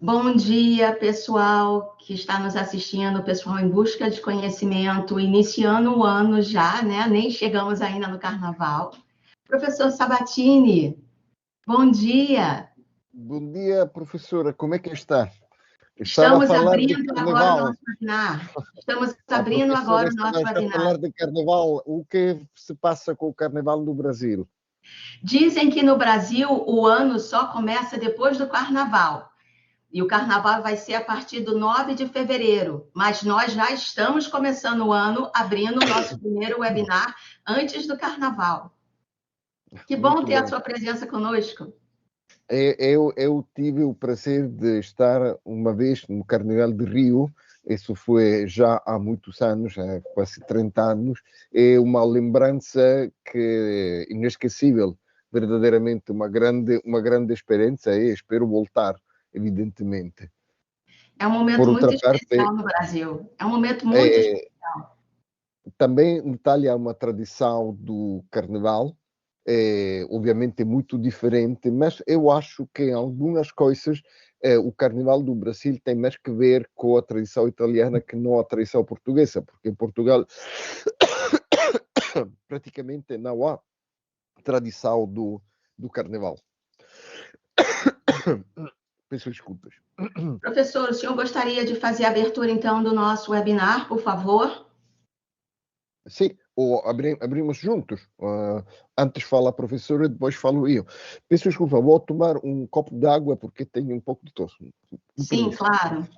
Bom dia, pessoal que está nos assistindo, pessoal em busca de conhecimento, iniciando o ano já, né? Nem chegamos ainda no carnaval. Professor Sabatini, bom dia. Bom dia, professora. Como é que está? Estava a Estamos falar de abrindo agora o carnaval. nosso webinar. Estamos A abrindo professora agora o nosso está a webinar. falar de carnaval. O que se passa com o carnaval no Brasil? Dizem que no Brasil o ano só começa depois do carnaval. E o carnaval vai ser a partir do 9 de fevereiro, mas nós já estamos começando o ano abrindo o nosso primeiro webinar antes do carnaval. Que bom Muito ter a bem. sua presença conosco. Eu tive o prazer de estar uma vez no Carnaval de Rio. Isso foi já há muitos anos, há quase 30 anos. É uma lembrança que inesquecível, verdadeiramente uma grande experiência e espero voltar, evidentemente. É um momento Por muito outra parte, especial no Brasil. É um momento muito é, especial. também em Itália há uma tradição do carnaval, obviamente muito diferente, mas eu acho que em algumas coisas o carnaval do Brasil tem mais que ver com a tradição italiana que não a tradição portuguesa, porque em Portugal praticamente não há tradição do carnaval. Peço desculpas. Professor, o senhor gostaria de fazer a abertura, então, do nosso webinar, por favor? Sim, ou abrimos juntos. Antes fala a professora e depois falo eu. Peço desculpa, vou tomar um copo de água porque tenho um pouco de tosse. Com Sim, permisso. claro.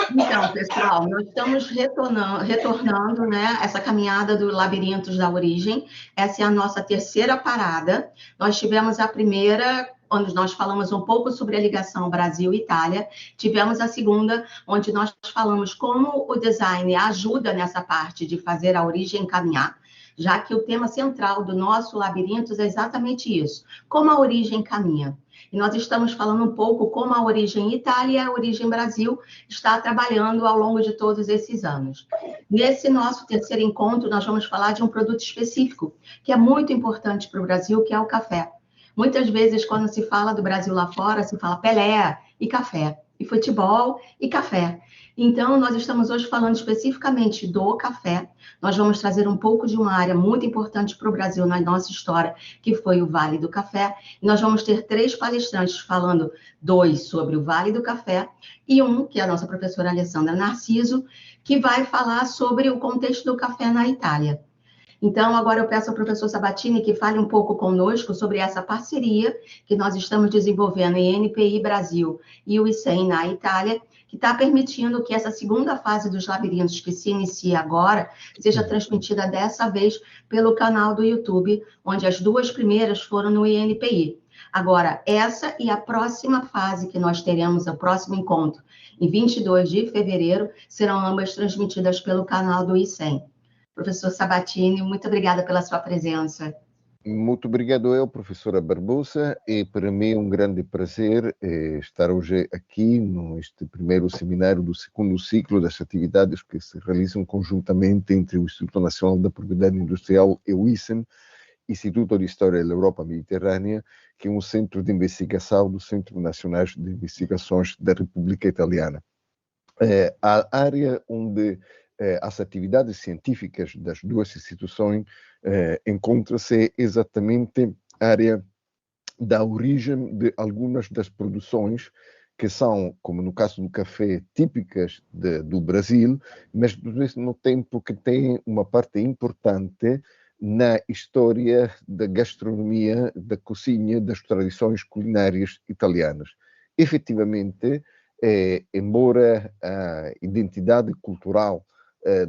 Então, pessoal, nós estamos retornando, né, essa caminhada do Labirintos da Origem. Essa é a nossa terceira parada. Nós tivemos a primeira, onde nós falamos um pouco sobre a ligação Brasil-Itália. Tivemos a segunda, onde nós falamos como o design ajuda nessa parte de fazer a origem caminhar, já que o tema central do nosso Labirintos é exatamente isso: como a origem caminha. E nós estamos falando um pouco como a origem Itália e a origem Brasil está trabalhando ao longo de todos esses anos. Nesse nosso terceiro encontro, nós vamos falar de um produto específico, que é muito importante para o Brasil, que é o café. Muitas vezes, quando se fala do Brasil lá fora, se fala Pelé e café, e futebol e café. Então, nós estamos hoje falando especificamente do café. Nós vamos trazer um pouco de uma área muito importante para o Brasil na nossa história, que foi o Vale do Café. E nós vamos ter 3 palestrantes falando, 2 sobre o Vale do Café e um, que é a nossa professora Alessandra Narciso, que vai falar sobre o contexto do café na Itália. Então, agora eu peço ao professor Sabatini que fale um pouco conosco sobre essa parceria que nós estamos desenvolvendo em NPI Brasil e o ICEM na Itália, que está permitindo que essa segunda fase dos labirintos, que se inicia agora, seja transmitida dessa vez pelo canal do YouTube, onde as 2 primeiras foram no INPI. Agora, essa e a próxima fase que nós teremos, o próximo encontro, em 22 de fevereiro, serão ambas transmitidas pelo canal do ICEM. Professor Sabatini, muito obrigada pela sua presença. Muito obrigado eu, professora Barbosa, e para mim é um grande prazer estar hoje aqui neste primeiro seminário do segundo ciclo das atividades que se realizam conjuntamente entre o Instituto Nacional da Propriedade Industrial e o ICEM, Instituto de História da Europa Mediterrânea, que é um centro de investigação do Centro Nacional de Investigações da República Italiana. A área onde as atividades científicas das duas instituições encontra-se exatamente a área da origem de algumas das produções que são, como no caso do café, típicas do Brasil, mas ao mesmo tempo que têm uma parte importante na história da gastronomia, da cozinha, das tradições culinárias italianas. Efetivamente, embora a identidade cultural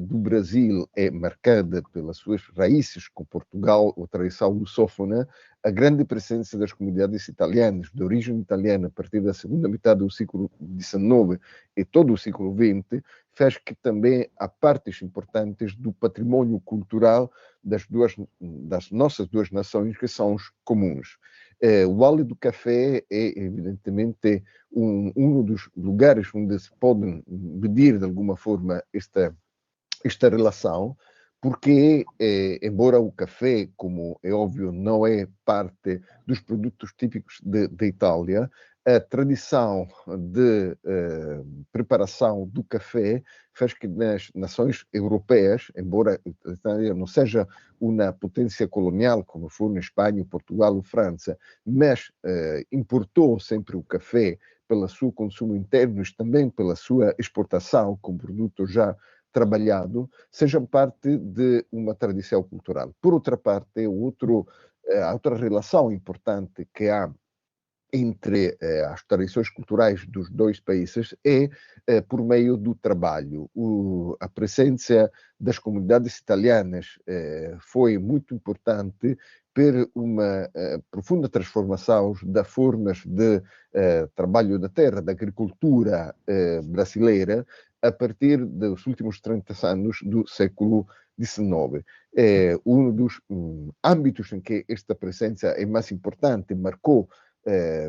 do Brasil é marcada pelas suas raízes com Portugal, a tradição lusófona, a grande presença das comunidades italianas, de origem italiana, a partir da segunda metade do século XIX e todo o século XX, faz que também há partes importantes do patrimônio cultural das nossas duas nações que são os comuns. O Vale do Café é, evidentemente, um dos lugares onde se pode medir, de alguma forma, esta relação, porque, embora o café, como é óbvio, não é parte dos produtos típicos da Itália, a tradição de preparação do café fez que nas nações europeias, embora a Itália não seja uma potência colonial, como foi na Espanha, Portugal ou França, mas importou sempre o café pelo seu consumo interno e também pela sua exportação como produto já trabalhado, sejam parte de uma tradição cultural. Por outra parte, a outra relação importante que há entre as tradições culturais dos dois países é por meio do trabalho. A presença das comunidades italianas foi muito importante per uma profunda transformação das formas de trabalho da terra, da agricultura brasileira, a partir dos últimos 30 anos do século XIX. Um dos âmbitos em que esta presença é mais importante, marcou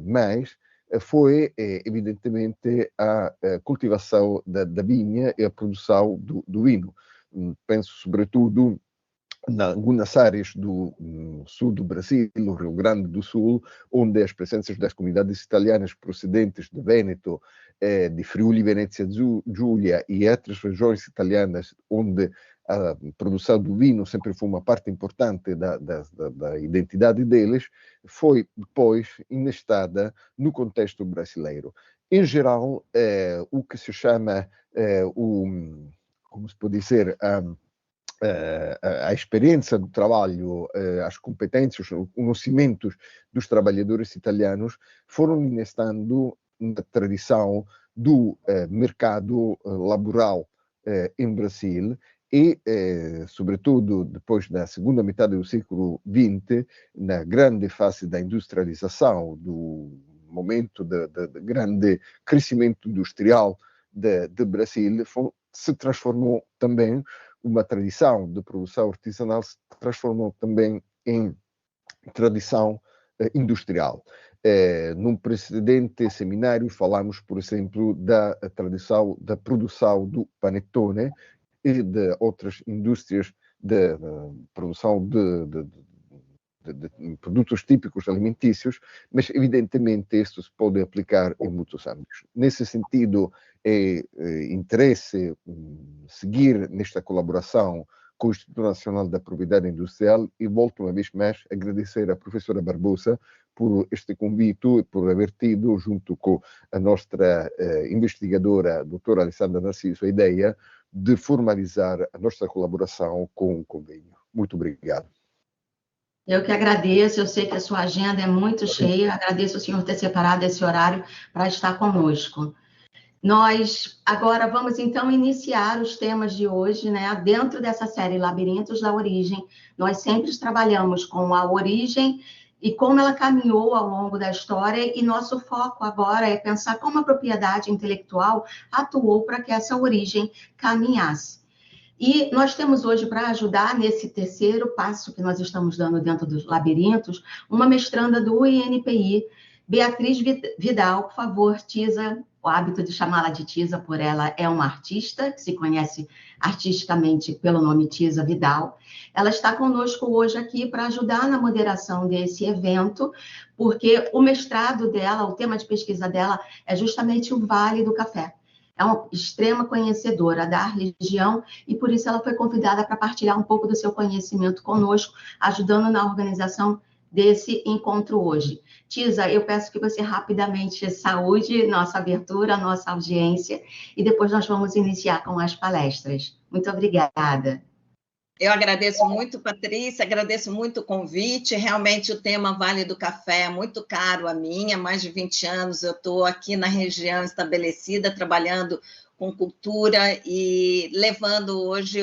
mas foi evidentemente a cultivação da vinha e a produção do vinho. Penso sobretudo em algumas áreas do sul do Brasil, o Rio Grande do Sul, onde as presenças das comunidades italianas procedentes de Vêneto, de Friuli, Venezia Giulia e outras regiões italianas, onde a produção do vinho sempre foi uma parte importante da identidade deles, foi depois inestada no contexto brasileiro. Em geral, o que se chama, como se pode dizer, a experiência do trabalho, as competências, os conhecimentos dos trabalhadores italianos foram inestando na tradição do mercado laboral em Brasil e, sobretudo, depois da segunda metade do século XX, na grande fase da industrialização, do momento de grande crescimento industrial de Brasil, se transformou também uma tradição de produção artesanal, se transformou também em tradição industrial. Num precedente seminário falamos, por exemplo, da tradição da produção do panettone e de outras indústrias de produção de produtos típicos alimentícios, mas evidentemente isto se pode aplicar em muitos âmbitos. Nesse sentido, é interesse seguir nesta colaboração com o Instituto Nacional da Propriedade Industrial e volto uma vez mais a agradecer à professora Barbosa por este convite e por haver tido, junto com a nossa investigadora, a doutora Alessandra Narciso, a ideia de formalizar a nossa colaboração com o convênio. Muito obrigado. Eu que agradeço, eu sei que a sua agenda é muito cheia, agradeço o senhor ter separado esse horário para estar conosco. Nós agora vamos então iniciar os temas de hoje, né? Dentro dessa série Labirintos da Origem, nós sempre trabalhamos com a origem e como ela caminhou ao longo da história, e nosso foco agora é pensar como a propriedade intelectual atuou para que essa origem caminhasse. E nós temos hoje, para ajudar nesse terceiro passo que nós estamos dando dentro dos labirintos, uma mestranda do INPI, Beatriz Vidal. Por favor, Tisa, o hábito de chamá-la de Tisa por ela é uma artista, que se conhece artisticamente pelo nome Tisa Vidal. Ela está conosco hoje aqui para ajudar na moderação desse evento, porque o mestrado dela, o tema de pesquisa dela é justamente o Vale do Café. É uma extrema conhecedora da região e, por isso, ela foi convidada para partilhar um pouco do seu conhecimento conosco, ajudando na organização desse encontro hoje. Tisa, eu peço que você rapidamente saúde nossa abertura, nossa audiência, e depois nós vamos iniciar com as palestras. Muito obrigada. Eu agradeço muito, Patrícia, agradeço muito o convite. Realmente o tema Vale do Café é muito caro a mim. Há mais de 20 anos eu estou aqui na região estabelecida, trabalhando com cultura e levando hoje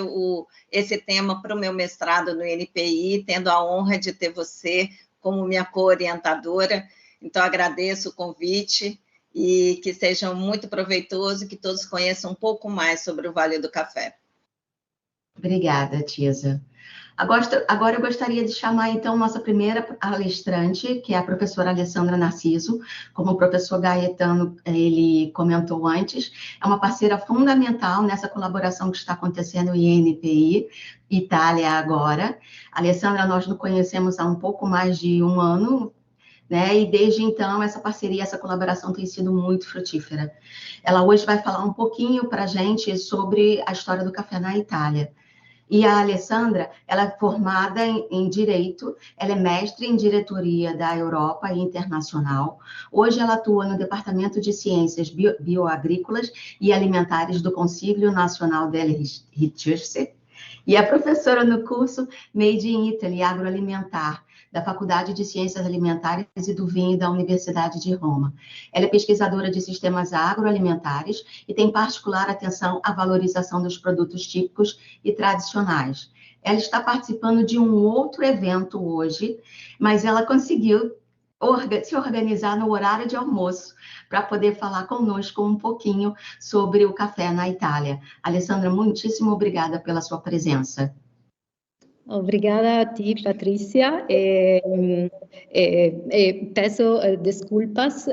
esse tema para o meu mestrado no INPI, tendo a honra de ter você como minha co-orientadora. Então, agradeço o convite e que seja muito proveitoso e que todos conheçam um pouco mais sobre o Vale do Café. Obrigada, Tisa. Agora eu gostaria de chamar, então, nossa primeira palestrante, que é a professora Alessandra Narciso. Como o professor Gaetano, ele comentou antes, é uma parceira fundamental nessa colaboração que está acontecendo em INPI, Itália agora. A Alessandra, nós nos conhecemos há um pouco mais de um ano, né? E desde então, essa parceria, essa colaboração tem sido muito frutífera. Ela hoje vai falar um pouquinho para a gente sobre a história do café na Itália. E a Alessandra, ela é formada em Direito, ela é mestre em Diretoria da Europa e Internacional. Hoje ela atua no Departamento de Ciências Bioagrícolas e Alimentares do Consiglio Nacional delle Ricerche e é professora no curso Made in Italy Agroalimentar, da Faculdade de Ciências Alimentares e do Vinho da Universidade de Roma. Ela é pesquisadora de sistemas agroalimentares e tem particular atenção à valorização dos produtos típicos e tradicionais. Ela está participando de um outro evento hoje, mas ela conseguiu se organizar no horário de almoço para poder falar conosco um pouquinho sobre o café na Itália. Alessandra, muitíssimo obrigada pela sua presença. Obrigada a ti, Patrícia. Peço desculpas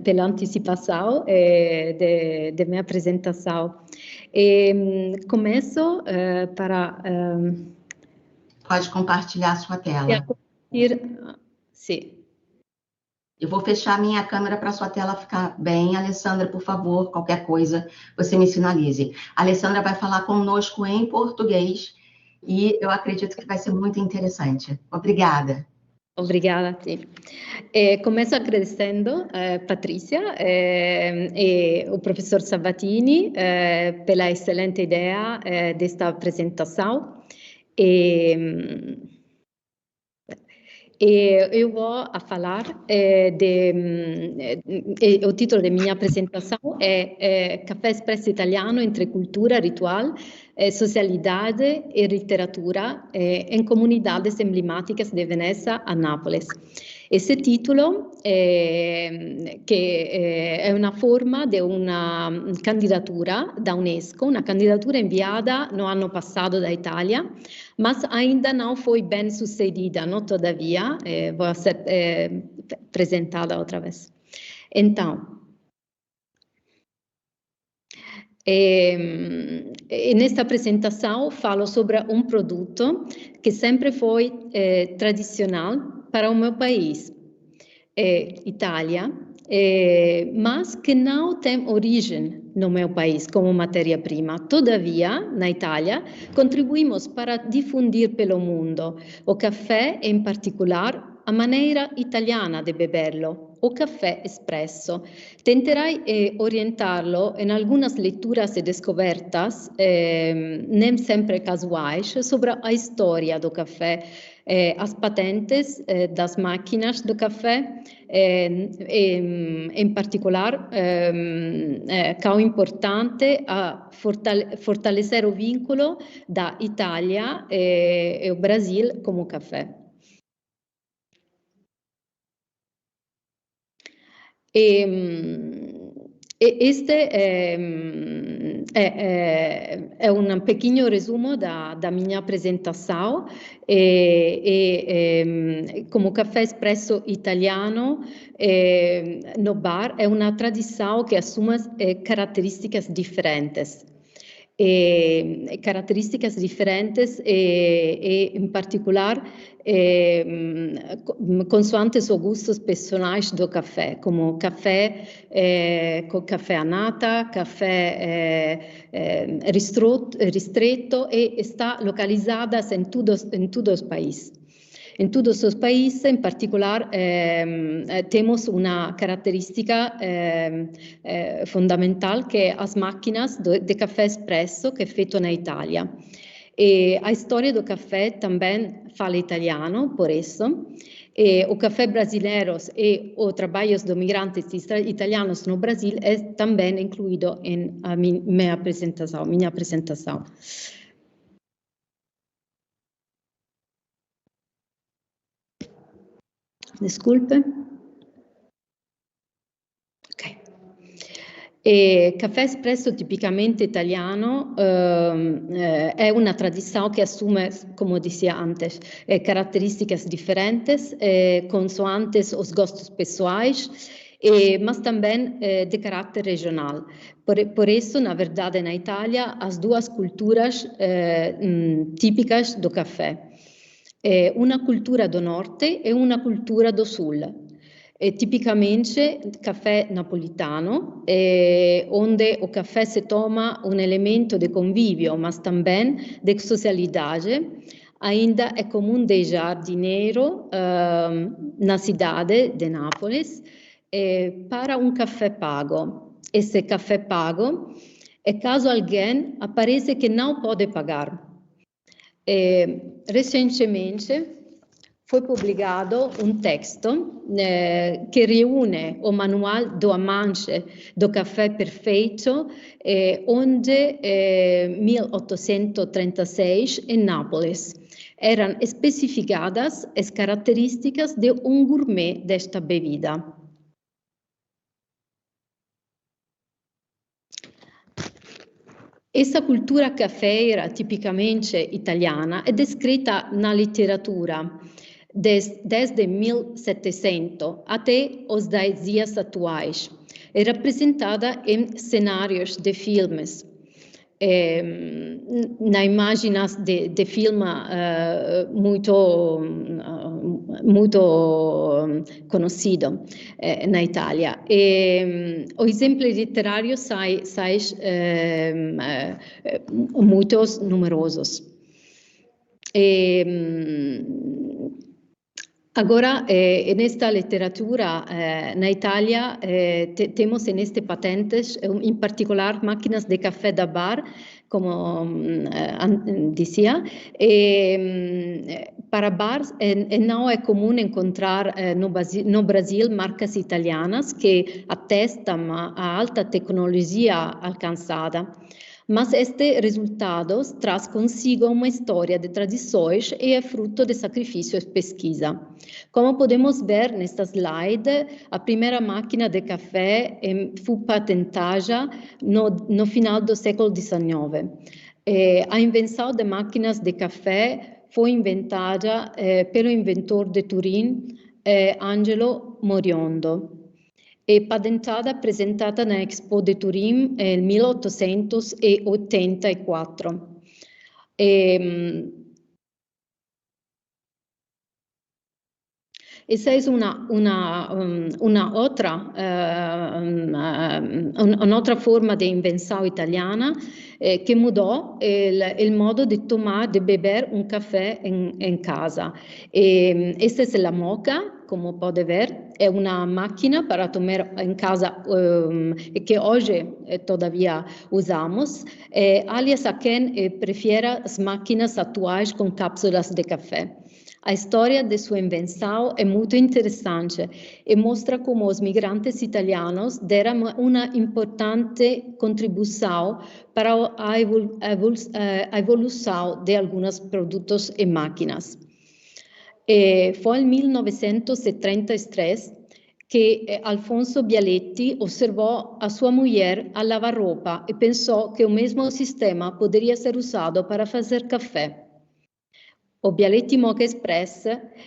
pela antecipação de minha apresentação. Começo para... Pode compartilhar a sua tela. Sim. Eu vou fechar minha câmera para a sua tela ficar bem. Alessandra, por favor, qualquer coisa, você me sinalize. A Alessandra vai falar conosco em português e eu acredito que vai ser muito interessante. Obrigada. Obrigada a ti. Começo agradecendo Patrícia e o professor Sabatini pela excelente ideia desta apresentação. Eu vou falar o título da minha apresentação é Café Espresso Italiano entre cultura, ritual, socialidade e literatura em comunidades emblemáticas de Veneza a Nápoles. Esse título que è una forma di una candidatura da UNESCO, una candidatura enviada no anno passato da Italia, mas ainda não foi bem sucedida, não todavia, vou ser apresentada outra vez. Então, nesta apresentação falo sobre um produto que sempre foi tradicional para o meu país, Itália, mas que não tem origem no meu país como matéria-prima. Todavia, na Itália, contribuímos para difundir pelo mundo o café, em particular, a maneira italiana de beberlo, o café espresso. Tenterei orientarlo em algumas leituras e descobertas, nem sempre casuais, sobre a história do café, as patentes das máquinas do café, em particular, quão importante a fortalecer o vínculo da Itália e o Brasil como café. Este è un pequeno resumo da minha apresentação como café espresso italiano no bar è una tradição que assume caratterísticas diferentes. Caratterísticas diferentes e in particular consoantes os gustos pessoais do café, como café com café a nata, café ristretto e está localizada em todos os países. Em todos os países, em particular, temos uma característica fundamental que é as máquinas de café espresso que é feito na Itália. E a história do café também fala italiano, por isso. O café brasileiro e os trabalhos dos migrantes italianos no Brasil é também incluído em minha apresentação. Desculpe. Ok. Café espresso tipicamente italiano è una tradição que assume, como dizia antes, características diferentes, consoantes os gostos pessoais, mas também de caráter regional. Por isso, na verdade, na Itália, as duas culturas típicas do café. una cultura do norte e una cultura do sul. Tipicamente caffè napolitano, onde o caffè se toma un elemento de convivio, mas também de socialidade. Ainda é comum de jardineiro na cidade de Nápoles para um café pago. Esse café pago é caso alguém aparece que não pode pagar. Recentemente foi publicado um texto que reúne o manual do amante do café perfeito, onde em 1836 em Nápoles eram especificadas as características de um gourmet desta bebida. Essa cultura cafeira tipicamente italiana é descrita na literatura desde 1700 até os dias atuais. É representada em cenários de filmes, na imagens de filme muito conhecido na Itália. O exemplo literário são muitos numerosos. Agora, nesta literatura na Itália, temos nestas patentes, em particular, máquinas de café da bar, como dizia. Para bars, não é comum encontrar no Brasil marcas italianas que atestam a alta tecnologia alcançada. Mas este resultado traz consigo uma história de tradições e é fruto de sacrifício e pesquisa. Como podemos ver nesta slide, a primeira máquina de café fu patentada no final do século XIX. A invenção de máquinas de café foi inventada pelo inventor de Turim, Angelo Moriondo. É patentada apresentada na Expo de Turim em 1884. Essa é uma outra forma de invenção italiana que mudou o modo de tomar, de beber um café em casa. Esta é a moka, como pode ver, é uma máquina para tomar em casa que hoje todavia usamos. Aliás, a quem prefere as máquinas atuais com cápsulas de café. A história de sua invenção é muito interessante e mostra como os migrantes italianos deram uma importante contribuição para a evolução de alguns produtos e máquinas. Foi em 1933 que Alfonso Bialetti observou a sua mulher a lavar roupa e pensou que o mesmo sistema poderia ser usado para fazer café. O Bialetti Moka Express,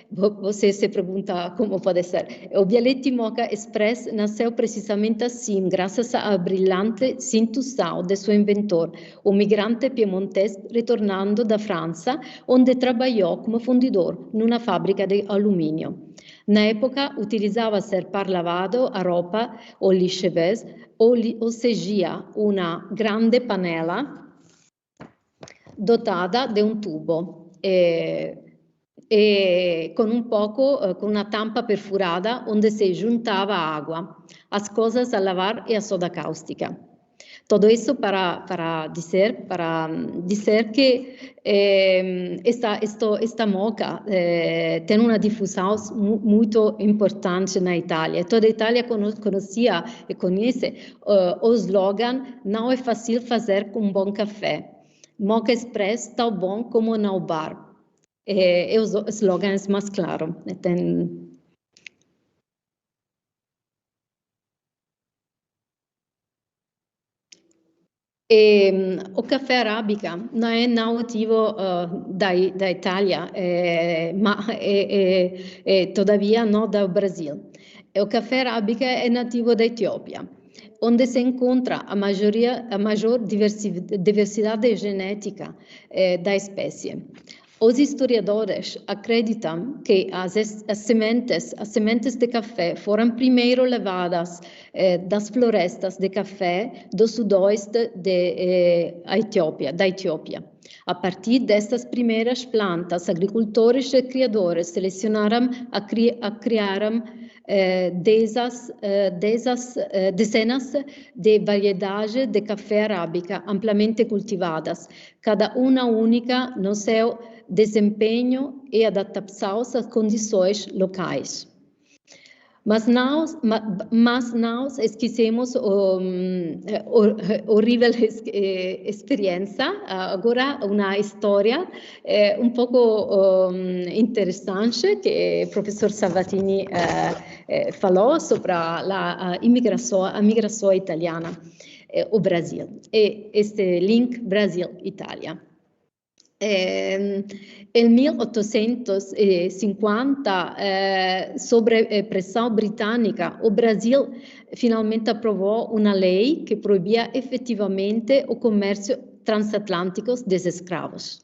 você se pergunta como pode ser, o Bialetti Moka Express nasceu precisamente assim, graças à brilhante intuição de seu inventor, o migrante piemontês retornando da França, onde trabalhou como fundidor numa fábrica de alumínio. Na época, utilizava-se para lavado a roupa ou lixeves, ou seja, uma grande panela dotada de um tubo. Com uma tampa perfurada onde se juntava água, as coisas a lavar e a soda cáustica. Tudo isso para dizer que esta moka tem uma difusão muito importante na Itália. Toda a Itália conhecia e conhece o slogan "Não é fácil fazer um bom café. Moka Express tão bom como no bar". É o slogan mais claro. O café arábica não é nativo da Itália, mas todavia não do Brasil. O café arábica é nativo da Etiópia, onde se encontra a maior diversidade genética da espécie. Os historiadores acreditam que as sementes de café foram primeiro levadas das florestas de café do sudoeste da Etiópia. A partir destas primeiras plantas, agricultores e criadores selecionaram criaram dezenas de variedades de café arábica amplamente cultivadas, cada uma única no seu desempenho e adaptação às condições locais. Mas nós esquecemos horrível experiência. Agora, uma história um pouco interessante que o professor Sabatini falou sobre a migração italiana ao Brasil. E este link Brasil-Itália. Em 1850, sobre pressão britânica, o Brasil finalmente aprovou uma lei que proibia efetivamente o comércio transatlântico de escravos.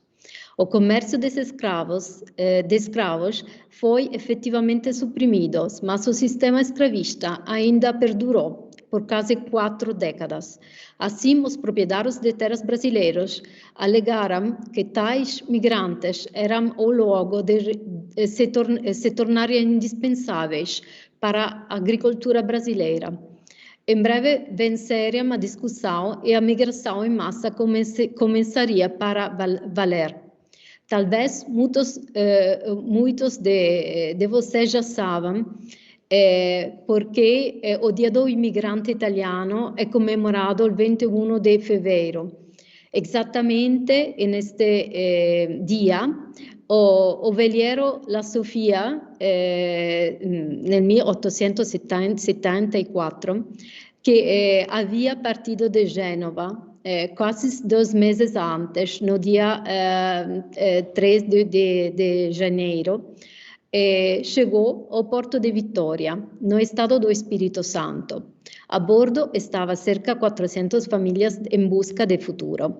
O comércio de escravos foi efetivamente suprimido, mas o sistema escravista ainda perdurou por quase 4 décadas. Assim, os proprietários de terras brasileiros alegaram que tais migrantes eram o logo de se tornarem indispensáveis para a agricultura brasileira. Em breve venceria a discussão e a migração em massa começaria para valer. Talvez muitos de vocês já sabem, porque o Dia do Imigrante Italiano é comemorado el 21 de fevereiro. Exatamente neste dia, o veliero La Sofia, nel 1874, que havia partido de Gênova, quase 2 meses antes, no dia 3 de janeiro, chegou ao Porto de Vitória, no estado do Espírito Santo. A bordo estava cerca de 400 famílias em busca de futuro,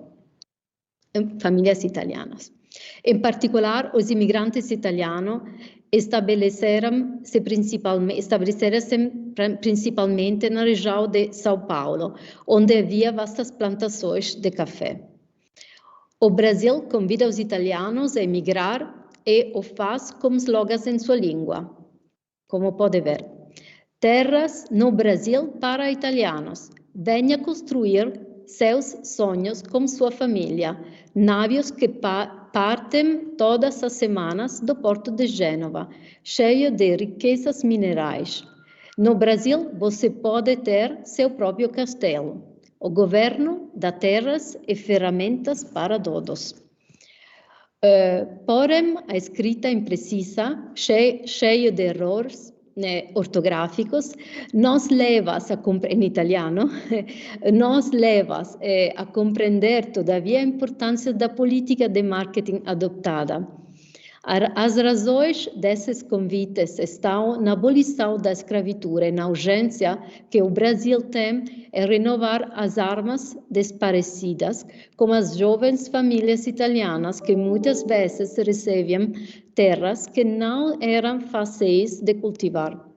famílias italianas. Em particular, os imigrantes italianos estabeleceram-se principalmente na região de São Paulo, onde havia vastas plantações de café. O Brasil convida os italianos a emigrar e o faz com slogans em sua língua, como pode ver. Terras no Brasil para italianos. Venha construir seus sonhos com sua família. Navios que partem todas as semanas do Porto de Gênova, cheio de riquezas minerais. No Brasil, você pode ter seu próprio castelo. O governo dá terras e ferramentas para todos. Porém, a escrita imprecisa, cheia de erros ortográficos, nos leva em italiano, nos leva a compreender todavia a importância da política de marketing adotada. As razões desses convites estão na abolição da escravatura e na urgência que o Brasil tem em renovar as armas desaparecidas, como as jovens famílias italianas que muitas vezes recebiam terras que não eram fáceis de cultivar.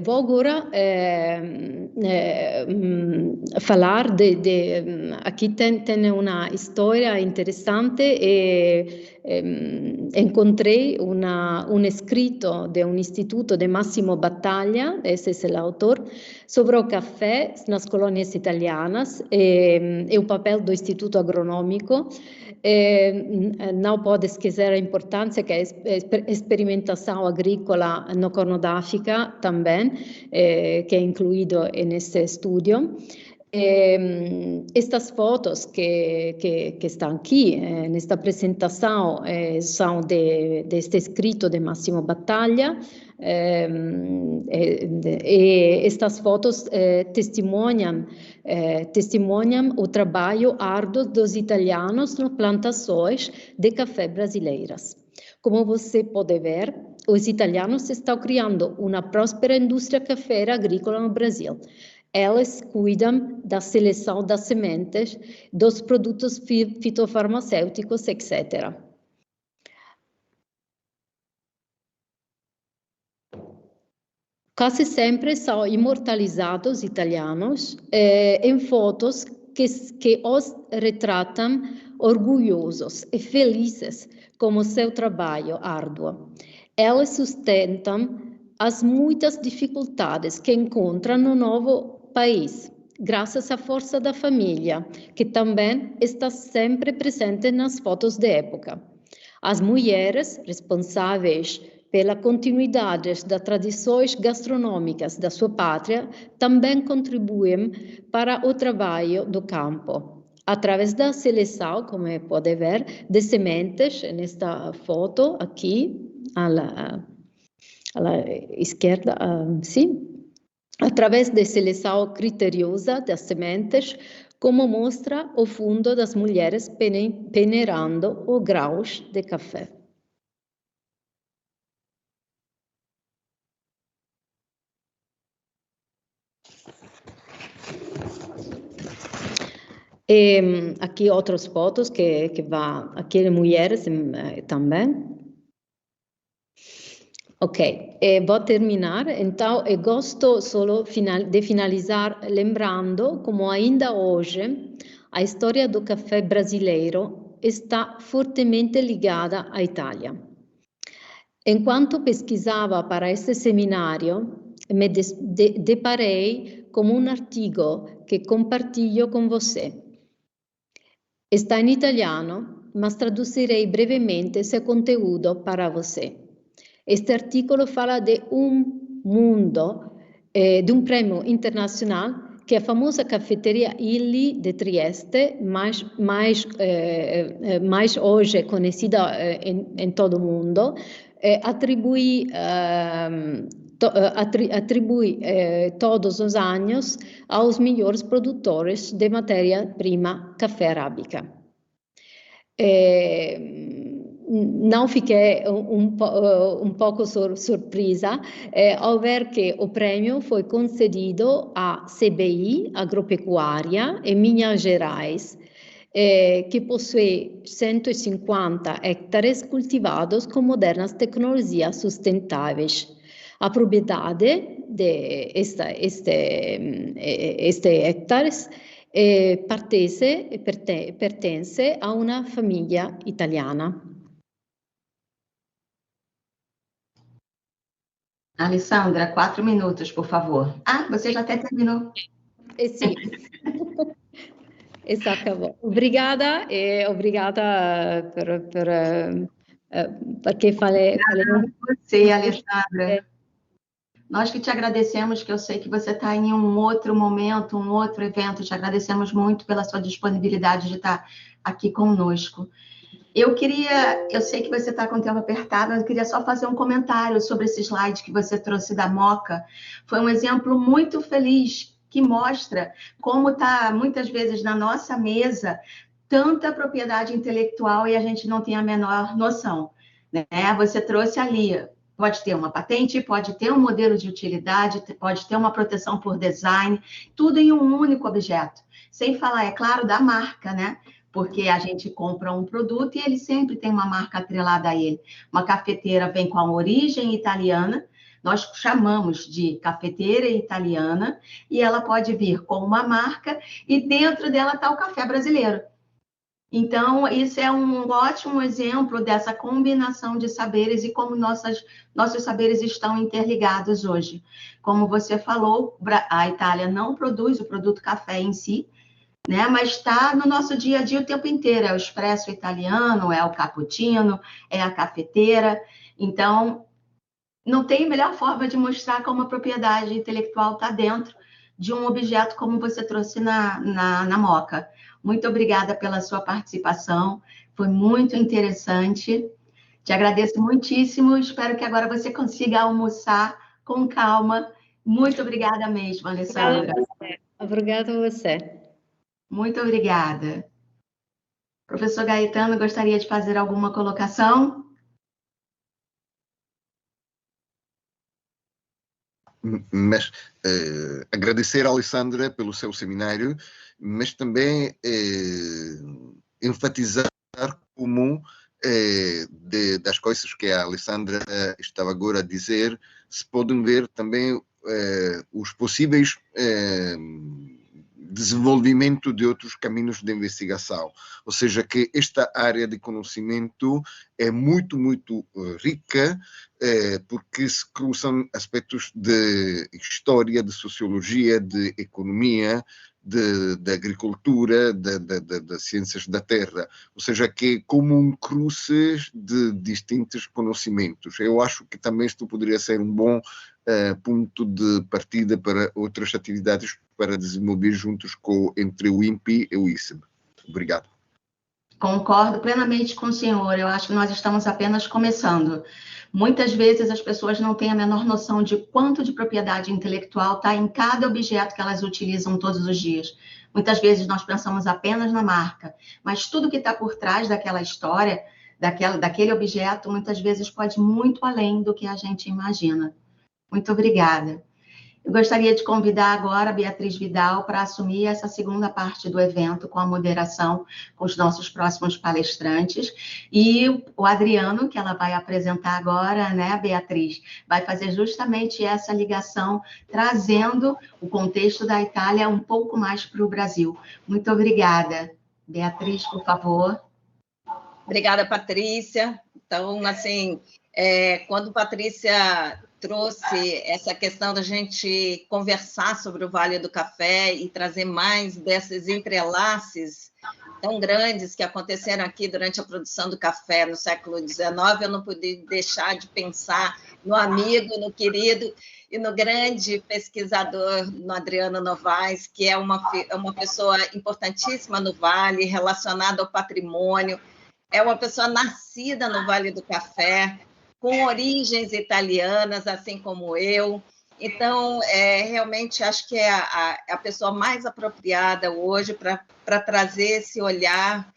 Vou agora falar aqui tem uma história interessante e encontrei escrito de instituto de Massimo Battaglia, esse é o autor, sobre o café nas colônias italianas e o papel do Instituto Agronômico. Não pode esquecer a importância que a experimentação agrícola no Corno d'África também, que é incluído nesse estudo. Estas fotos que estão aqui nesta apresentação são deste escrito de Massimo Battaglia. E estas fotos testemunham o trabalho árduo dos italianos nas plantações de café brasileiras. Como você pode ver, os italianos estão criando uma próspera indústria cafeira agrícola no Brasil. Elas cuidam da seleção das sementes, dos produtos fitofarmacêuticos, etc. Quase sempre são imortalizados italianos em fotos que os retratam orgulhosos e felizes com o seu trabalho árduo. Elas sustentam as muitas dificuldades que encontram no novo país, graças à força da família, que também está sempre presente nas fotos de época. As mulheres responsáveis pela continuidade das tradições gastronômicas da sua pátria também contribuem para o trabalho do campo, através da seleção, como pode ver, de sementes, nesta foto aqui, à esquerda, sim, através da seleção criteriosa das sementes, como mostra o fundo das mulheres peneirando os grãos de café. E aqui outras fotos que va aqui mulheres também. Ok, vou terminar. Então, eu gosto solo de finalizar lembrando como ainda hoje a história do café brasileiro está fortemente ligada à Itália. Enquanto pesquisava para este seminário, me deparei com um artigo que compartilho com você. Está em italiano, mas traduzirei brevemente seu conteúdo para você. Este articolo fala de mundo, de um prêmio internacional que a famosa cafeteria Illy de Trieste, mais hoje conhecida em todo o mundo, atribui todos os anos aos melhores produtores de matéria-prima café arábica. Não fiquei um pouco surpresa ao ver que o prêmio foi concedido à CBI Agropecuária em Minas Gerais, que possui 150 hectares cultivados com modernas tecnologias sustentáveis. A propriedade de este hectares pertence a uma família italiana. Alessandra, 4 minutos, por favor. Ah, você já até terminou. Sim. Isso acabou. Obrigada, obrigada porque falei... Obrigada a você, Alessandra. Nós que te agradecemos, que eu sei que você está em um outro momento, um outro evento, te agradecemos muito pela sua disponibilidade de estar aqui conosco. Eu sei que você está com o tempo apertado, mas eu queria só fazer um comentário sobre esse slide que você trouxe da Moka. Foi um exemplo muito feliz que mostra como está, muitas vezes, na nossa mesa, tanta propriedade intelectual e a gente não tem a menor noção, né? Você trouxe ali, pode ter uma patente, pode ter um modelo de utilidade, pode ter uma proteção por design, tudo em um único objeto. Sem falar, é claro, da marca, né? Porque a gente compra um produto e ele sempre tem uma marca atrelada a ele. Uma cafeteira vem com a origem italiana, nós chamamos de cafeteira italiana, e ela pode vir com uma marca, e dentro dela está o café brasileiro. Então, isso é um ótimo exemplo dessa combinação de saberes e como nossos saberes estão interligados hoje. Como você falou, a Itália não produz o produto café em si, né? Mas está no nosso dia a dia o tempo inteiro. É o espresso italiano, é o cappuccino, é a cafeteira. Então, não tem melhor forma de mostrar como a propriedade intelectual está dentro de um objeto como você trouxe na Moka. Muito obrigada pela sua participação, foi muito interessante. Te agradeço muitíssimo, espero que agora você consiga almoçar com calma. Muito obrigada mesmo, Alessandra. Obrigada a você. Muito obrigada. Professor Gaetano, gostaria de fazer alguma colocação? Mas agradecer a Alessandra pelo seu seminário, mas também enfatizar como das coisas que a Alessandra estava agora a dizer, se podem ver também os possíveis desenvolvimento de outros caminhos de investigação. Ou seja, que esta área de conhecimento é muito, muito rica, porque se cruzam aspectos de história, de sociologia, de economia, de agricultura, das ciências da terra. Ou seja, que é como um cruce de distintos conhecimentos. Eu acho que também isto poderia ser um bom ponto de partida para outras atividades para desenvolver juntos entre o INPI e o ICEB. Obrigado. Concordo plenamente com o senhor. Eu acho que nós estamos apenas começando. Muitas vezes as pessoas não têm a menor noção de quanto de propriedade intelectual está em cada objeto que elas utilizam todos os dias. Muitas vezes nós pensamos apenas na marca, mas tudo que está por trás daquela história, daquele objeto, muitas vezes pode ir muito além do que a gente imagina. Muito obrigada. Eu gostaria de convidar agora a Beatriz Vidal para assumir essa segunda parte do evento com a moderação com os nossos próximos palestrantes. E o Adriano, que ela vai apresentar agora, né, Beatriz, vai fazer justamente essa ligação, trazendo o contexto da Itália um pouco mais para o Brasil. Muito obrigada. Beatriz, por favor. Obrigada, Patrícia. Então, assim, quando Patrícia trouxe essa questão da gente conversar sobre o Vale do Café e trazer mais desses entrelaces tão grandes que aconteceram aqui durante a produção do café no século XIX, eu não pude deixar de pensar no amigo, no querido e no grande pesquisador, no Adriano Novaes, que é uma pessoa importantíssima no Vale, relacionada ao patrimônio, é uma pessoa nascida no Vale do Café, com origens italianas, assim como eu. Então, realmente, acho que é a pessoa mais apropriada hoje para trazer esse olhar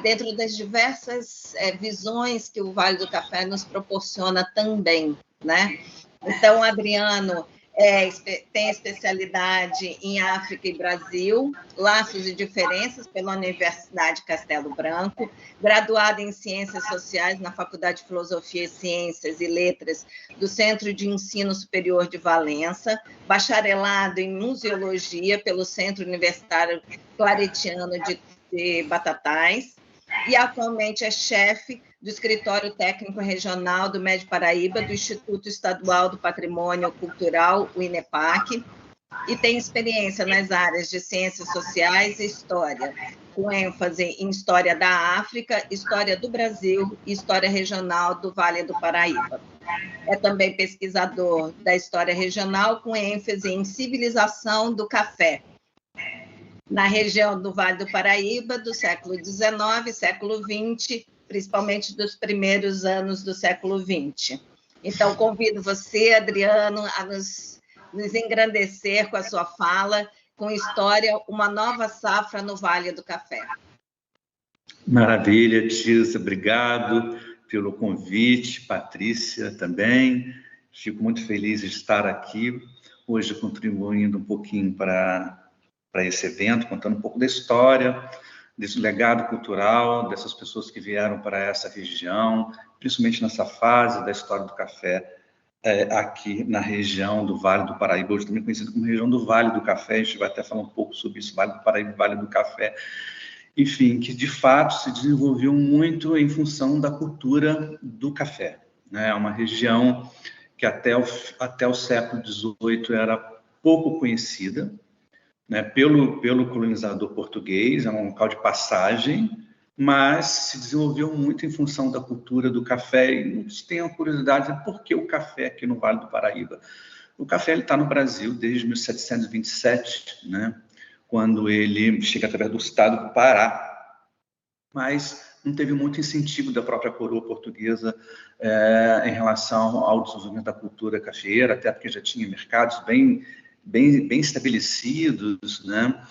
dentro das diversas visões que o Vale do Café nos proporciona também, né? Então, Adriano tem especialidade em África e Brasil, Laços e Diferenças, pela Universidade Castelo Branco, graduado em Ciências Sociais na Faculdade de Filosofia, Ciências e Letras do Centro de Ensino Superior de Valença, bacharelado em Museologia pelo Centro Universitário Claretiano de Batatais, e atualmente é chefe do Escritório Técnico Regional do Médio Paraíba, do Instituto Estadual do Patrimônio Cultural, o INEPAC, e tem experiência nas áreas de Ciências Sociais e História, com ênfase em História da África, História do Brasil e História Regional do Vale do Paraíba. É também pesquisador da História Regional, com ênfase em Civilização do Café, na região do Vale do Paraíba, do século XIX, século XX, principalmente dos primeiros anos do século XX. Então, convido você, Adriano, a nos engrandecer com a sua fala, com História, uma nova safra no Vale do Café. Maravilha, Tirza, obrigado pelo convite, Patrícia também. Fico muito feliz de estar aqui, hoje contribuindo um pouquinho para esse evento, contando um pouco da história, desse legado cultural, dessas pessoas que vieram para essa região, principalmente nessa fase da história do café, aqui na região do Vale do Paraíba, hoje também conhecido como região do Vale do Café. A gente vai até falar um pouco sobre isso, Vale do Paraíba, Vale do Café. Enfim, que de fato se desenvolveu muito em função da cultura do café, né? É uma região que até o século XVIII era pouco conhecida, né, pelo colonizador português, é um local de passagem, mas se desenvolveu muito em função da cultura do café. E muitos têm a curiosidade de por que o café aqui no Vale do Paraíba. O café está no Brasil desde 1727, né, quando ele chega através do estado do Pará, mas não teve muito incentivo da própria coroa portuguesa em relação ao desenvolvimento da cultura cafeeira, até porque já tinha mercados bem estabelecidos, né?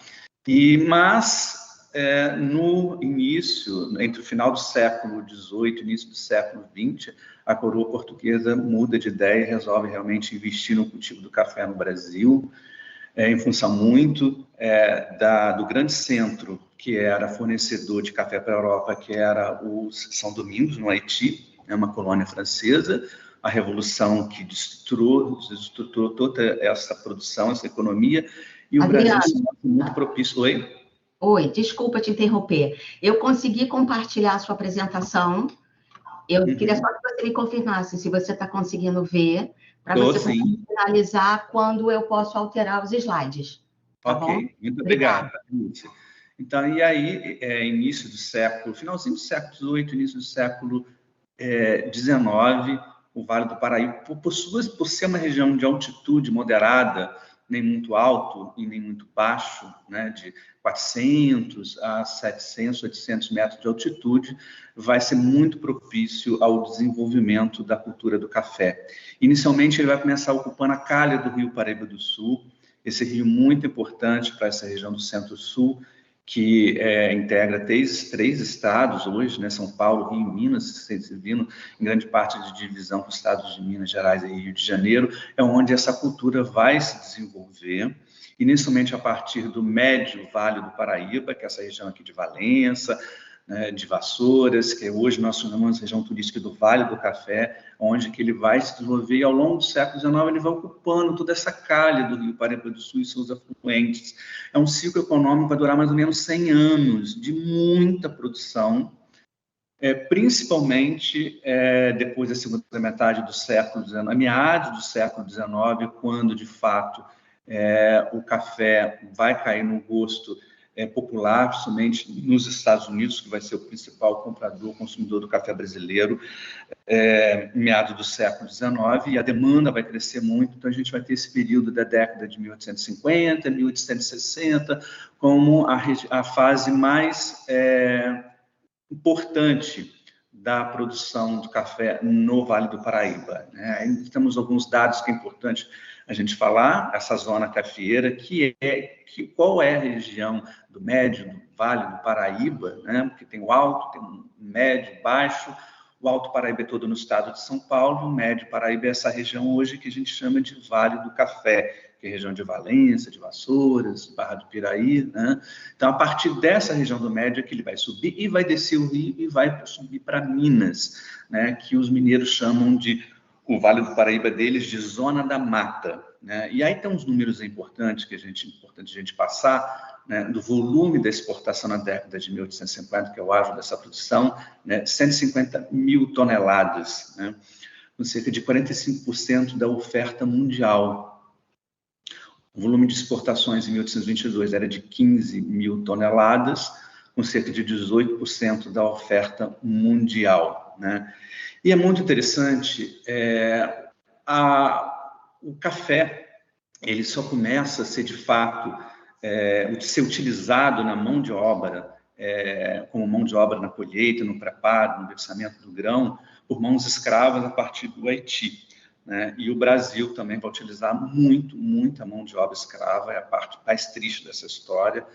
Mas no início, entre o final do século XVIII e início do século XX, a coroa portuguesa muda de ideia e resolve realmente investir no cultivo do café no Brasil, em função muito do grande centro que era fornecedor de café para a Europa, que era o São Domingos, no Haiti, uma colônia francesa, a Revolução que desestruturou toda essa produção, essa economia, e o Adriano, Brasil se mostra muito propício. Oi, desculpa te interromper. Eu consegui compartilhar a sua apresentação. Eu queria só que você me confirmasse se você está conseguindo ver, para você conseguir finalizar quando eu posso alterar os slides. Tá bom? Muito obrigado, Patrícia. Então, e aí, início do século, finalzinho do século XVIII, início do século XIX, o Vale do Paraíba, por ser uma região de altitude moderada, nem muito alto e nem muito baixo, né, de 400 a 700, 800 metros de altitude, vai ser muito propício ao desenvolvimento da cultura do café. Inicialmente, ele vai começar ocupando a calha do Rio Paraíba do Sul, esse rio muito importante para essa região do Centro-Sul, que integra três estados hoje, né, São Paulo, Rio e Minas, servindo em grande parte de divisão com os estados de Minas Gerais e Rio de Janeiro, é onde essa cultura vai se desenvolver, inicialmente a partir do médio Vale do Paraíba, que é essa região aqui de Valença, né, de Vassouras, que hoje nós chamamos de região turística do Vale do Café, onde que ele vai se desenvolver, e ao longo do século XIX ele vai ocupando toda essa calha do Rio Paraíba do Sul e seus afluentes. É um ciclo econômico que vai durar mais ou menos 100 anos, de muita produção, principalmente depois da segunda metade do século XIX, meados do século XIX, quando, de fato, o café vai cair no gosto popular, principalmente nos Estados Unidos, que vai ser o principal comprador, consumidor do café brasileiro, em meados do século XIX, e a demanda vai crescer muito, então a gente vai ter esse período da década de 1850, 1860, como a fase mais importante da produção do café no Vale do Paraíba. Aí temos alguns dados que é importante a gente falar, essa zona cafeeira, qual é a região do médio, do Vale do Paraíba, né? Porque tem o alto, tem o médio, baixo. O Alto Paraíba é todo no estado de São Paulo, o Médio Paraíba é essa região hoje que a gente chama de Vale do Café, que é a região de Valença, de Vassouras, Barra do Piraí, né? Então, a partir dessa região do Médio é que ele vai subir e vai descer o rio e vai subir para Minas, né? Que os mineiros chamam de o Vale do Paraíba deles de Zona da Mata, né? E aí tem uns números importantes que importante a gente passar, né, do volume da exportação na década de 1850, que é o auge dessa produção, né, 150 mil toneladas, né, com cerca de 45% da oferta mundial. O volume de exportações em 1822 era de 15 mil toneladas, com cerca de 18% da oferta mundial, né? E é muito interessante, o café, ele só começa a ser, de fato, ser utilizado na mão de obra, como mão de obra na colheita, no preparo, no versamento do grão, por mãos escravas a partir do Haiti, né? E o Brasil também vai utilizar muita mão de obra escrava, é a parte mais triste dessa história.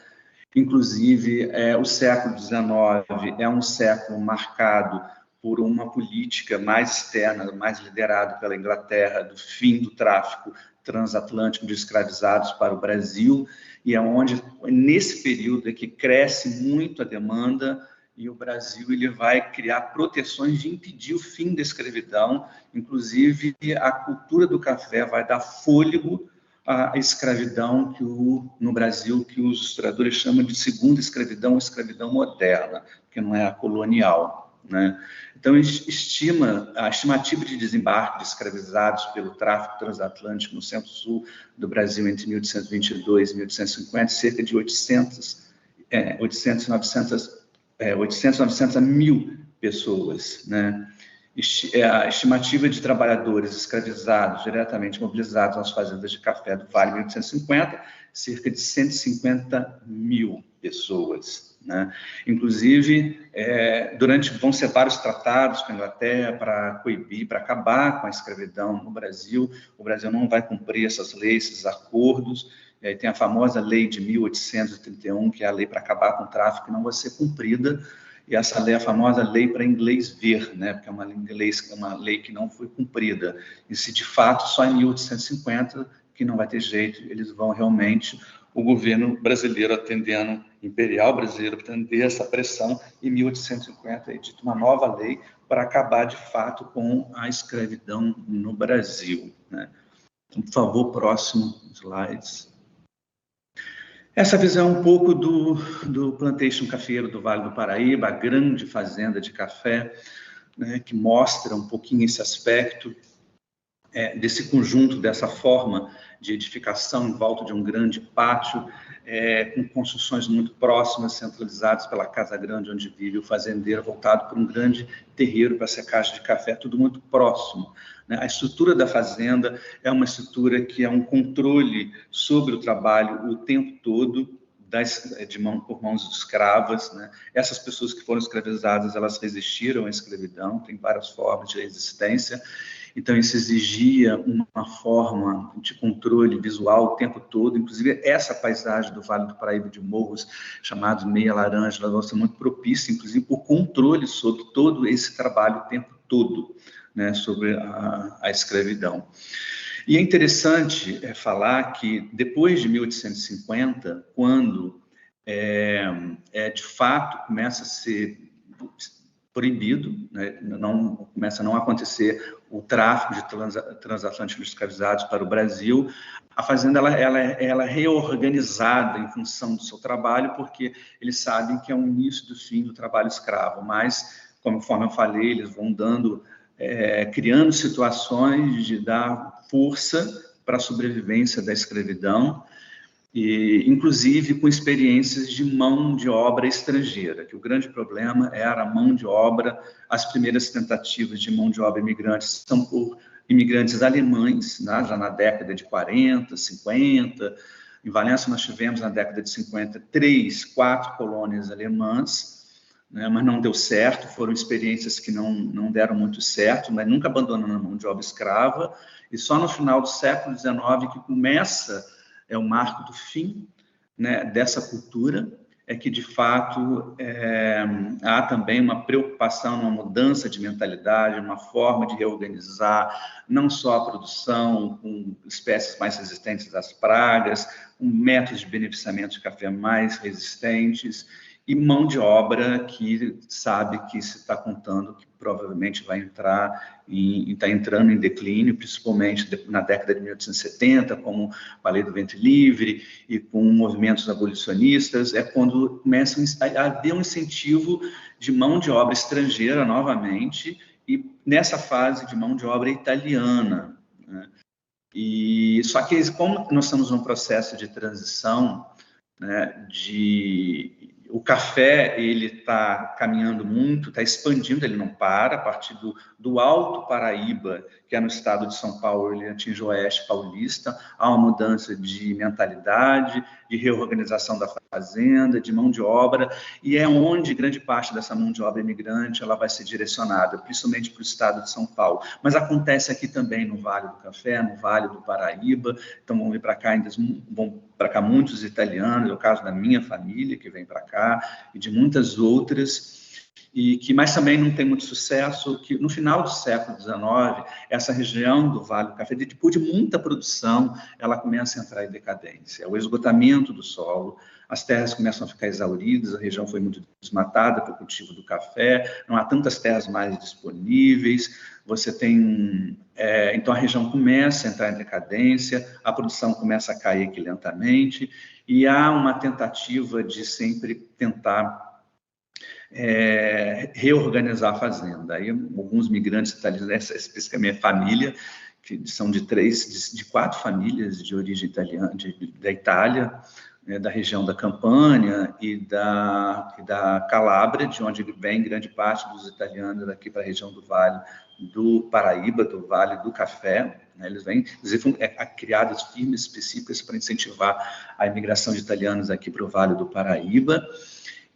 Inclusive, o século XIX é um século marcado por uma política mais externa, mais liderada pela Inglaterra, do fim do tráfico transatlântico de escravizados para o Brasil, e é onde, nesse período, é que cresce muito a demanda, e o Brasil ele vai criar proteções de impedir o fim da escravidão. Inclusive, a cultura do café vai dar fôlego à escravidão no Brasil, que os historiadores chamam de segunda escravidão, ou escravidão moderna, que não é a colonial, né? Então, a estimativa de desembarque de escravizados pelo tráfico transatlântico no centro-sul do Brasil entre 1822 e 1850, cerca de 800, 900 a 1.000 pessoas, né? A estimativa de trabalhadores escravizados diretamente mobilizados nas fazendas de café do Vale em 1850, cerca de 150 mil pessoas, né? Inclusive, vão ser vários tratados com a Inglaterra para coibir, para acabar com a escravidão no Brasil. O Brasil não vai cumprir essas leis, esses acordos, E aí tem a famosa lei de 1831, que é a lei para acabar com o tráfico, que não vai ser cumprida. E essa lei é a famosa lei para inglês ver, né? Porque é uma lei que não foi cumprida. E se de fato só em 1850, que não vai ter jeito, eles vão realmente, o governo brasileiro atendendo, imperial brasileiro, atender essa pressão, em 1850 é dita uma nova lei para acabar de fato com a escravidão no Brasil, né? Então, por favor, próximo slides. Essa visão um pouco do Plantation Cafeiro do Vale do Paraíba, a grande fazenda de café, né, que mostra um pouquinho esse aspecto desse conjunto, dessa forma de edificação em volta de um grande pátio, com construções muito próximas, centralizadas pela Casa Grande, onde vive o fazendeiro, voltado para um grande terreiro para secagem de café, tudo muito próximo, né? A estrutura da fazenda é uma estrutura que é um controle sobre o trabalho o tempo todo, por mãos de escravas, né? Essas pessoas que foram escravizadas, elas resistiram à escravidão, tem várias formas de resistência. Então, isso exigia uma forma de controle visual o tempo todo. Inclusive, essa paisagem do Vale do Paraíba de morros, chamados Meia Laranja, ela vai ser muito propícia, inclusive, por controle sobre todo esse trabalho o tempo todo, né, sobre a escravidão. E é interessante falar que, depois de 1850, quando, de fato, começa a ser proibido, né, começa a não acontecer o tráfico de transatlânticos escravizados para o Brasil, a fazenda ela é reorganizada em função do seu trabalho, porque eles sabem que é o início do fim do trabalho escravo, mas, conforme eu falei, eles vão criando situações de dar força para a sobrevivência da escravidão, e inclusive com experiências de mão de obra estrangeira, que o grande problema era a mão de obra. As primeiras tentativas de mão de obra imigrante são por imigrantes alemães, né, já na década de 40, 50. Em Valença nós tivemos na década de 50 4 colônias alemãs, né, mas não deu certo, foram experiências que não deram muito certo, mas nunca abandonando a mão de obra escrava, e só no final do século XIX que começa o marco do fim, né, dessa cultura, que de fato há também uma preocupação, uma mudança de mentalidade, uma forma de reorganizar não só a produção com espécies mais resistentes às pragas, com métodos de beneficiamento de café mais resistentes, e mão de obra que sabe que se está contando que provavelmente vai está entrando em declínio, principalmente na década de 1870, como a Lei do Ventre Livre e com movimentos abolicionistas, quando começa a haver um incentivo de mão de obra estrangeira novamente, e nessa fase de mão de obra italiana, né? E só que, como nós estamos num processo de transição, né, o café, ele está caminhando muito, está expandindo, ele não para, a partir do Alto Paraíba, que é no estado de São Paulo, ele atinge o Oeste Paulista, há uma mudança de mentalidade, de reorganização da fazenda, de mão de obra, e é onde grande parte dessa mão de obra imigrante ela vai ser direcionada, principalmente para o estado de São Paulo. Mas acontece aqui também no Vale do Café, no Vale do Paraíba, então vão vir para cá, vão para cá muitos italianos, é o caso da minha família que vem para cá, e de muitas outras, mas também não tem muito sucesso, que no final do século XIX, essa região do Vale do Café, depois de muita produção, ela começa a entrar em decadência. O esgotamento do solo, as terras começam a ficar exauridas, a região foi muito desmatada para o cultivo do café, não há tantas terras mais disponíveis, você tem... então, a região começa a entrar em decadência, a produção começa a cair aqui lentamente, e há uma tentativa de sempre tentar reorganizar a fazenda. Aí, alguns migrantes italianos, especificamente a minha família, que são de 4 famílias de origem italiana, da Itália, da região da Campânia e da Calábria, de onde vem grande parte dos italianos aqui para a região do Vale do Paraíba, do Vale do Café, né? Eles vêm, inclusive, criadas firmas específicas para incentivar a imigração de italianos aqui para o Vale do Paraíba.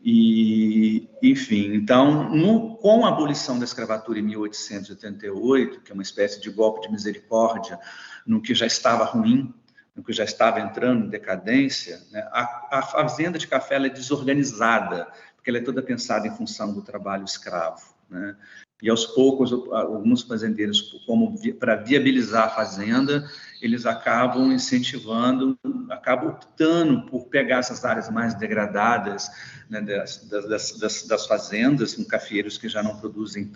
E, enfim, então, com a abolição da escravatura em 1888, que é uma espécie de golpe de misericórdia no que já estava ruim, que já estava entrando em decadência, né, a fazenda de café ela é desorganizada, porque ela é toda pensada em função do trabalho escravo, né? E aos poucos, alguns fazendeiros, como para viabilizar a fazenda, eles acabam incentivando, acabam optando por pegar essas áreas mais degradadas, né, das fazendas, com cafeeiros que já não produzem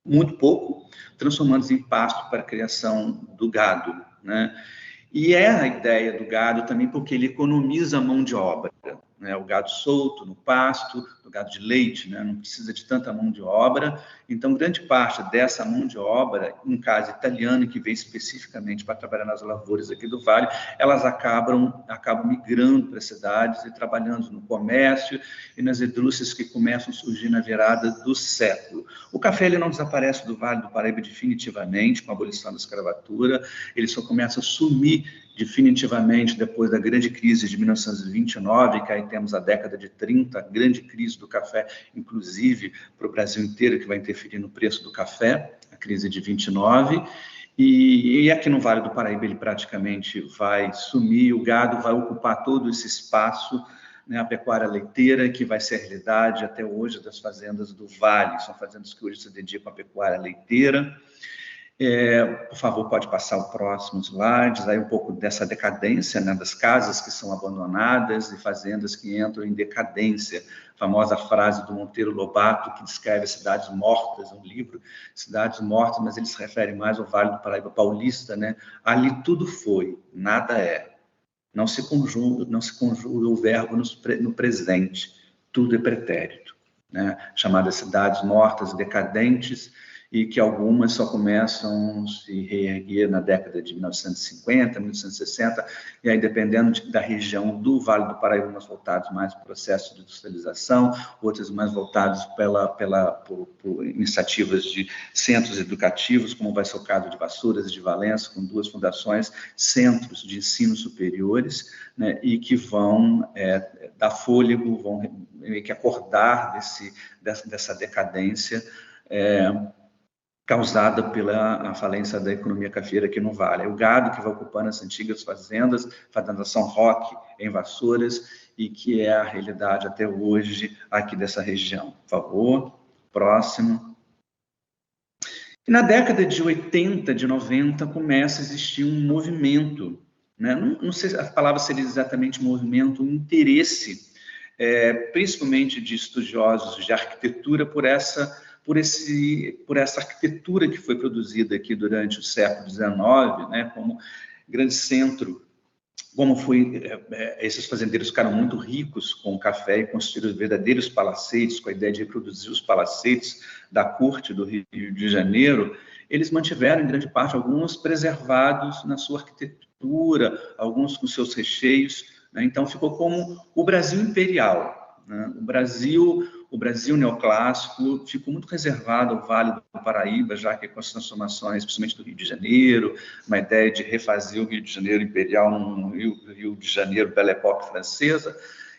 muito pouco, transformando-os em pasto para a criação do gado, né? E é a ideia do gado também porque ele economiza a mão de obra, né? O gado solto no pasto, o gado de leite, né? Não precisa de tanta mão de obra. Então, grande parte dessa mão de obra, em casa italiana, que veio especificamente para trabalhar nas lavouras aqui do Vale, elas acabam migrando para as cidades e trabalhando no comércio e nas indústrias que começam a surgir na virada do século. O café ele não desaparece do Vale do Paraíba definitivamente com a abolição da escravatura, ele só começa a sumir definitivamente depois da grande crise de 1929, que aí temos a década de 30, a grande crise do café, inclusive para o Brasil inteiro, que vai interferir no preço do café, a crise de 29, e aqui no Vale do Paraíba ele praticamente vai sumir, o gado vai ocupar todo esse espaço, né, a pecuária leiteira, que vai ser a realidade até hoje das fazendas do Vale, são fazendas que hoje se dedicam à pecuária leiteira. Por favor, pode passar o próximo slide, aí um pouco dessa decadência, né, das casas que são abandonadas e fazendas que entram em decadência. A famosa frase do Monteiro Lobato, que descreve as cidades mortas, um livro, Cidades Mortas, mas ele se refere mais ao Vale do Paraíba Paulista, né? Ali tudo foi, nada é. Não se conjuga o verbo no presente, tudo é pretérito, né? Chamadas cidades mortas e decadentes, e que algumas só começam a se reerguer na década de 1950, 1960, e aí dependendo da região do Vale do Paraíba, umas voltadas mais para o processo de industrialização, outras mais voltadas por iniciativas de centros educativos, como vai ser o caso de Vassouras e de Valença, com 2 fundações, centros de ensino superiores, né, e que vão dar fôlego, vão meio que acordar dessa decadência, causada pela falência da economia cafeira aqui no Vale. É o gado que vai ocupando as antigas fazendas, Fazenda São Roque, em Vassouras, e que é a realidade até hoje aqui dessa região. Por favor, próximo. E na década de 80, de 90, começa a existir um movimento, né? Não sei se a palavra seria exatamente movimento, um interesse, principalmente de estudiosos de arquitetura, por essa arquitetura que foi produzida aqui durante o século XIX, né, como grande centro, como esses fazendeiros ficaram muito ricos com o café e construíram verdadeiros palacetes, com a ideia de reproduzir os palacetes da corte do Rio de Janeiro, eles mantiveram, em grande parte, alguns preservados na sua arquitetura, alguns com seus recheios, né? Então ficou como o Brasil imperial, né? O Brasil neoclássico ficou muito reservado ao Vale do Paraíba, já que com as transformações, principalmente do Rio de Janeiro, uma ideia de refazer o Rio de Janeiro imperial num Rio de Janeiro Belle Époque francesa,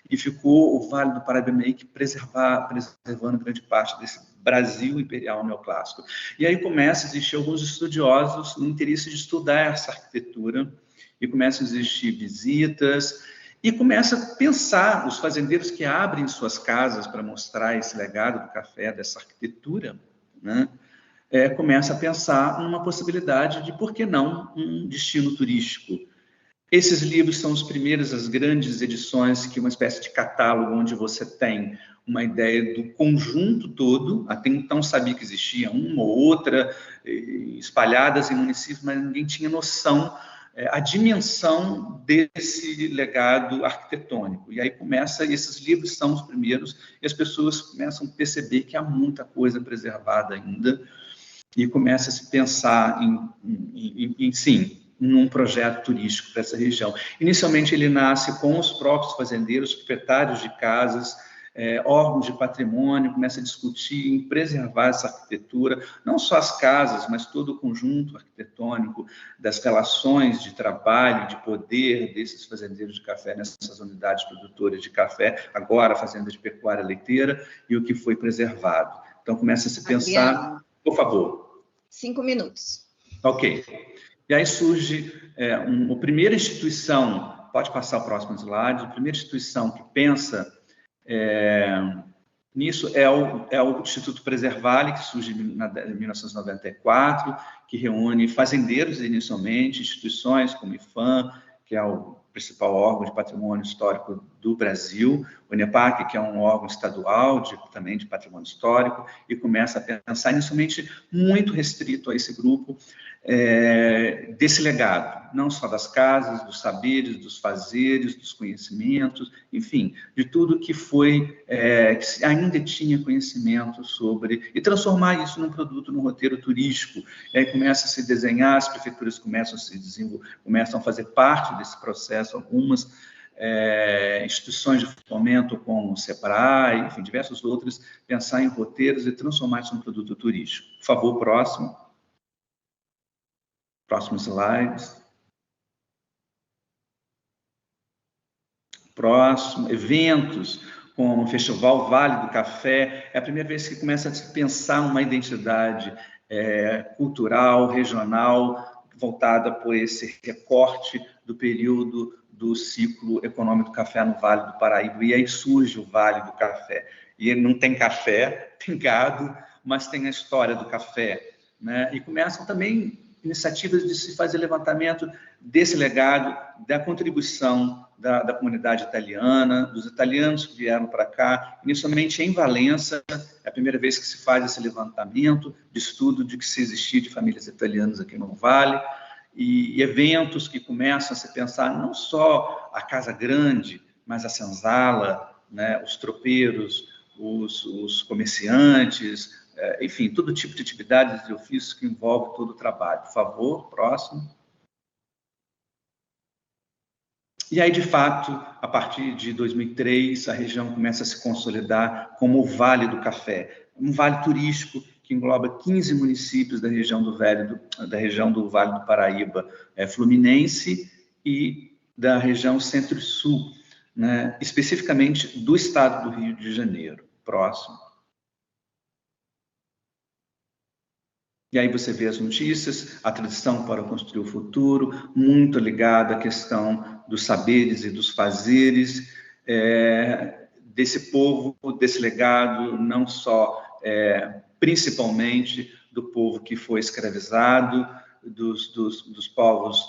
e ficou o Vale do Paraíba meio que preservando grande parte desse Brasil imperial neoclássico. E aí começa a existir alguns estudiosos no interesse de estudar essa arquitetura, e começam a existir visitas, e começa a pensar, os fazendeiros que abrem suas casas para mostrar esse legado do café, dessa arquitetura, né, começa a pensar numa possibilidade de, por que não, um destino turístico. Esses livros são os primeiros, as grandes edições, que é uma espécie de catálogo onde você tem uma ideia do conjunto todo. Até então sabia que existia uma ou outra espalhadas em municípios, mas ninguém tinha noção a dimensão desse legado arquitetônico. E aí esses livros são os primeiros, e as pessoas começam a perceber que há muita coisa preservada ainda, e começa a se pensar sim, num projeto turístico para essa região. Inicialmente ele nasce com os próprios fazendeiros, proprietários de casas, órgãos de patrimônio, começa a discutir em preservar essa arquitetura, não só as casas, mas todo o conjunto arquitetônico das relações de trabalho, de poder desses fazendeiros de café nessas unidades produtoras de café, agora fazendas de pecuária leiteira, e o que foi preservado. Então começa a se pensar... Adriana, por favor. 5 minutos. Ok. E aí surge a primeira instituição, pode passar o próximo slide, a primeira instituição que pensa nisso é o Instituto Preservale, que surge em 1994, que reúne fazendeiros inicialmente, instituições como o IPHAN, que é o principal órgão de patrimônio histórico do Brasil, o INEPAC, que é um órgão estadual também de patrimônio histórico, e começa a pensar inicialmente muito restrito a esse grupo, desse legado, não só das casas, dos saberes, dos fazeres, dos conhecimentos, enfim, de tudo que foi, que ainda tinha conhecimento sobre, e transformar isso num produto, num roteiro turístico. E aí começa a se desenhar, as prefeituras começam a se desenvolver, começam a fazer parte desse processo, algumas instituições de fomento, como o SEBRAE, enfim, diversos outros, pensar em roteiros e transformar isso num produto turístico. Por favor, próximo. Próximo slide. Próximo, eventos como o Festival Vale do Café. É a primeira vez que começa a se pensar uma identidade cultural, regional, voltada por esse recorte do período do ciclo econômico do café no Vale do Paraíba. E aí surge o Vale do Café. E não tem café, tem gado, mas tem a história do café, né? E começam também iniciativas de se fazer levantamento desse legado, da contribuição da comunidade italiana, dos italianos que vieram para cá, inicialmente em Valença, é a primeira vez que se faz esse levantamento de estudo de que se existia de famílias italianas aqui no Vale, e eventos que começam a se pensar não só a Casa Grande, mas a senzala, né, os tropeiros, os comerciantes, enfim, todo tipo de atividades de ofício que envolve todo o trabalho. Por favor, próximo. E aí, de fato, a partir de 2003, a região começa a se consolidar como o Vale do Café, um vale turístico que engloba 15 municípios da região do Vale do Paraíba, Fluminense, e da região Centro e Sul, né, especificamente do estado do Rio de Janeiro. Próximo. E aí você vê as notícias, a tradição para construir o futuro, muito ligada à questão dos saberes e dos fazeres, desse povo, desse legado, não só, principalmente, do povo que foi escravizado, dos povos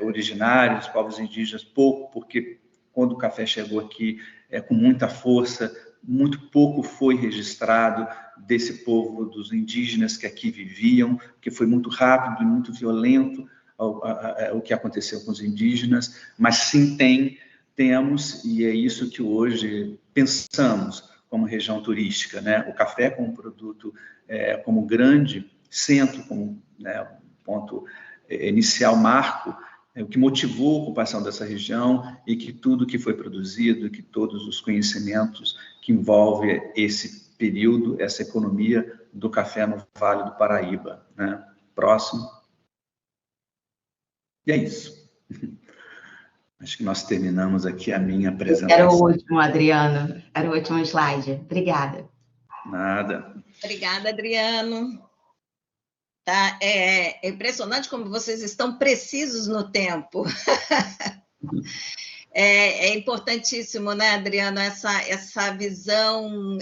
originários, dos povos indígenas, pouco, porque quando o café chegou aqui com muita força, muito pouco foi registrado desse povo, dos indígenas que aqui viviam, que foi muito rápido e muito violento o que aconteceu com os indígenas, mas sim temos, e é isso que hoje pensamos como região turística, né? O café como produto, como grande centro, como, né, ponto inicial, marco, o que motivou a ocupação dessa região e que tudo que foi produzido, que todos os conhecimentos que envolvem esse período, essa economia do café no Vale do Paraíba, né? Próximo. E é isso. Acho que nós terminamos aqui a minha apresentação. Era o último, Adriano. Era o último slide. Obrigada. Nada. Obrigada, Adriano. Tá, é impressionante como vocês estão precisos no tempo. É importantíssimo, né, Adriano, essa visão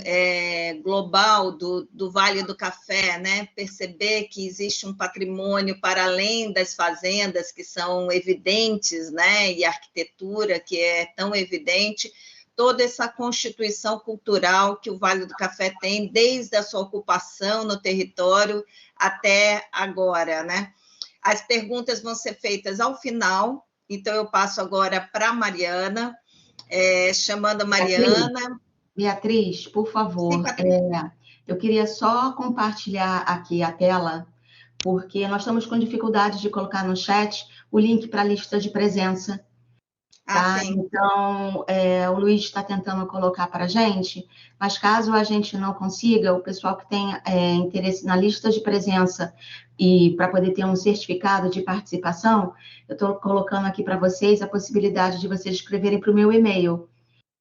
global do Vale do Café, né? Perceber que existe um patrimônio para além das fazendas que são evidentes, né? E a arquitetura que é tão evidente, toda essa constituição cultural que o Vale do Café tem desde a sua ocupação no território até agora, né? As perguntas vão ser feitas ao final, então eu passo agora para a Mariana, chamando a Mariana. Beatriz, por favor, eu queria só compartilhar aqui a tela, porque nós estamos com dificuldade de colocar no chat o link para a lista de presença. Tá? Então, o Luiz está tentando colocar para a gente, mas caso a gente não consiga, o pessoal que tem interesse na lista de presença e para poder ter um certificado de participação, eu estou colocando aqui para vocês a possibilidade de vocês escreverem para o meu e-mail,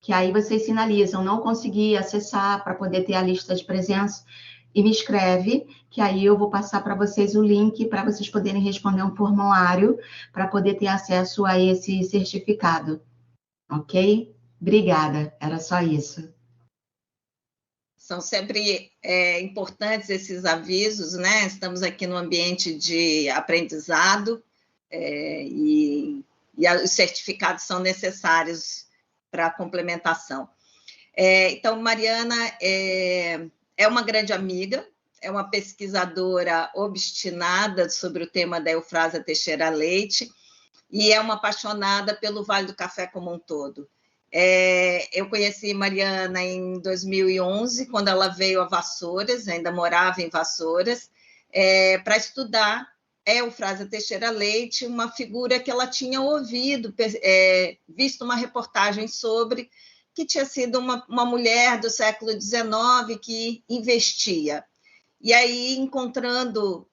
que aí vocês sinalizam, não consegui acessar para poder ter a lista de presença, e me escreve, que aí eu vou passar para vocês o link para vocês poderem responder um formulário para poder ter acesso a esse certificado. Ok? Obrigada, era só isso. São sempre importantes esses avisos, né? Estamos aqui no ambiente de aprendizado e os certificados são necessários para a complementação. Então, Mariana é uma grande amiga, é uma pesquisadora obstinada sobre o tema da Eufrásia Teixeira Leite e é uma apaixonada pelo Vale do Café como um todo. Eu conheci Mariana em 2011, quando ela veio a Vassouras, ainda morava em Vassouras, para estudar Eufrásia Teixeira Leite, uma figura que ela tinha ouvido, visto uma reportagem sobre, que tinha sido uma mulher do século XIX que investia. E aí, encontrando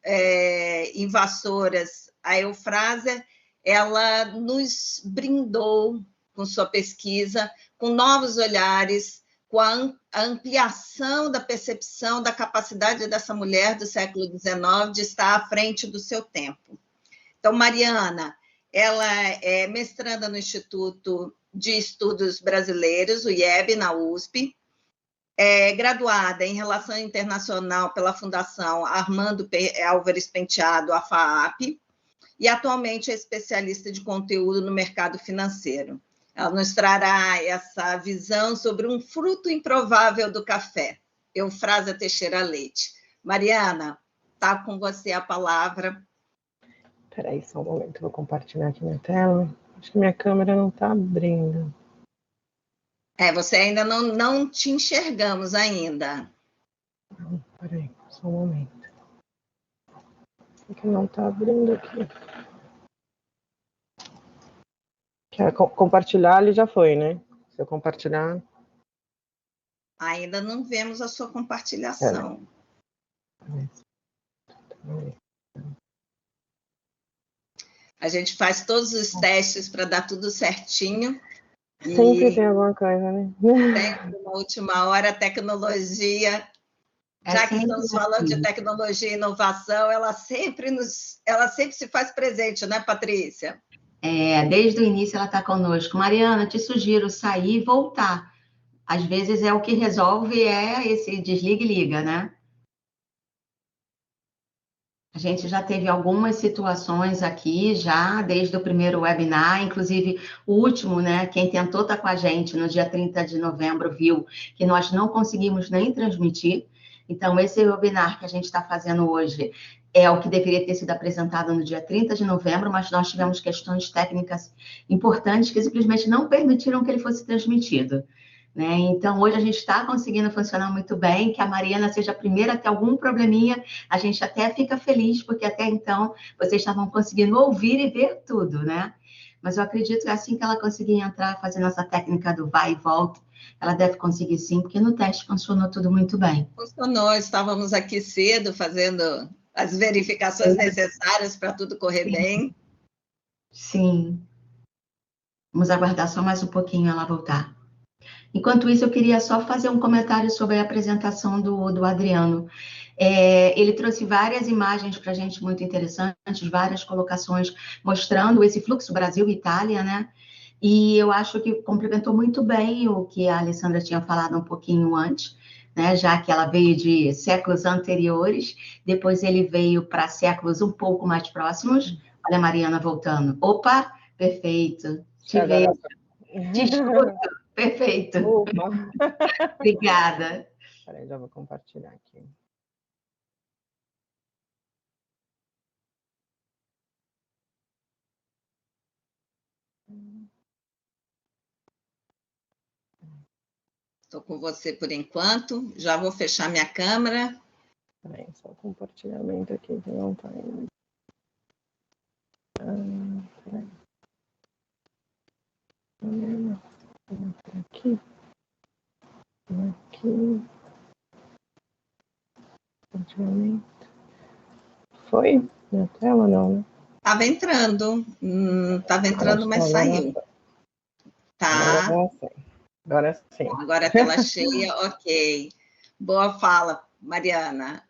em Vassouras a Eufrásia, ela nos brindou com sua pesquisa, com novos olhares, com a ampliação da percepção da capacidade dessa mulher do século XIX de estar à frente do seu tempo. Então, Mariana, ela é mestranda no Instituto de Estudos Brasileiros, o IEB, na USP, é graduada em Relação Internacional pela Fundação Armando Álvares Penteado, a FAAP, e atualmente é especialista de conteúdo no mercado financeiro. Ela nos trará essa visão sobre um fruto improvável do café, Eufrásia Teixeira Leite. Mariana, está com você a palavra. Espera aí, só um momento, vou compartilhar aqui minha tela. Acho que minha câmera não está abrindo. Você ainda não te enxergamos ainda. Espera aí, só um momento. Por que não está abrindo aqui? Quer compartilhar? Ele já foi, né? Se eu compartilhar... Ainda não vemos a sua compartilhação. A gente faz todos os testes para dar tudo certinho. Sempre tem alguma coisa, né? Sempre na última hora, a tecnologia... Já que estamos falando de tecnologia e inovação, ela sempre se faz presente, né, Patrícia? Desde o início ela está conosco. Mariana, te sugiro sair e voltar. Às vezes o que resolve esse desliga e liga, né? A gente já teve algumas situações aqui, já desde o primeiro webinar, inclusive o último, né? Quem tentou estar com a gente no dia 30 de novembro viu que nós não conseguimos nem transmitir. Então, esse webinar que a gente está fazendo hoje é o que deveria ter sido apresentado no dia 30 de novembro, mas nós tivemos questões técnicas importantes que simplesmente não permitiram que ele fosse transmitido, né? Então, hoje a gente está conseguindo funcionar muito bem, que a Mariana seja a primeira a ter algum probleminha, a gente até fica feliz, porque até então vocês estavam conseguindo ouvir e ver tudo, né? Mas eu acredito que assim que ela conseguir entrar, fazendo essa técnica do vai e volta, ela deve conseguir sim, porque no teste funcionou tudo muito bem. Funcionou, estávamos aqui cedo fazendo as verificações necessárias para tudo correr bem. Sim. Vamos aguardar só mais um pouquinho ela voltar. Enquanto isso, eu queria só fazer um comentário sobre a apresentação do Adriano. Ele trouxe várias imagens para a gente muito interessantes, várias colocações mostrando esse fluxo Brasil-Itália, né? E eu acho que complementou muito bem o que a Alessandra tinha falado um pouquinho antes, né? Já que ela veio de séculos anteriores, depois ele veio para séculos um pouco mais próximos. Olha a Mariana voltando. Opa, perfeito. Te vejo. Te escuto. Perfeito. Opa. Obrigada. Peraí, já vou compartilhar aqui. Estou com você por enquanto. Já vou fechar minha câmera. Peraí, só o compartilhamento aqui que não está indo. Peraí. Aqui. Aqui. Compartilhamento. Foi? Na tela não, né? Estava entrando, mas saiu. Tá. Agora sim. Agora a tela cheia, ok. Boa fala, Mariana.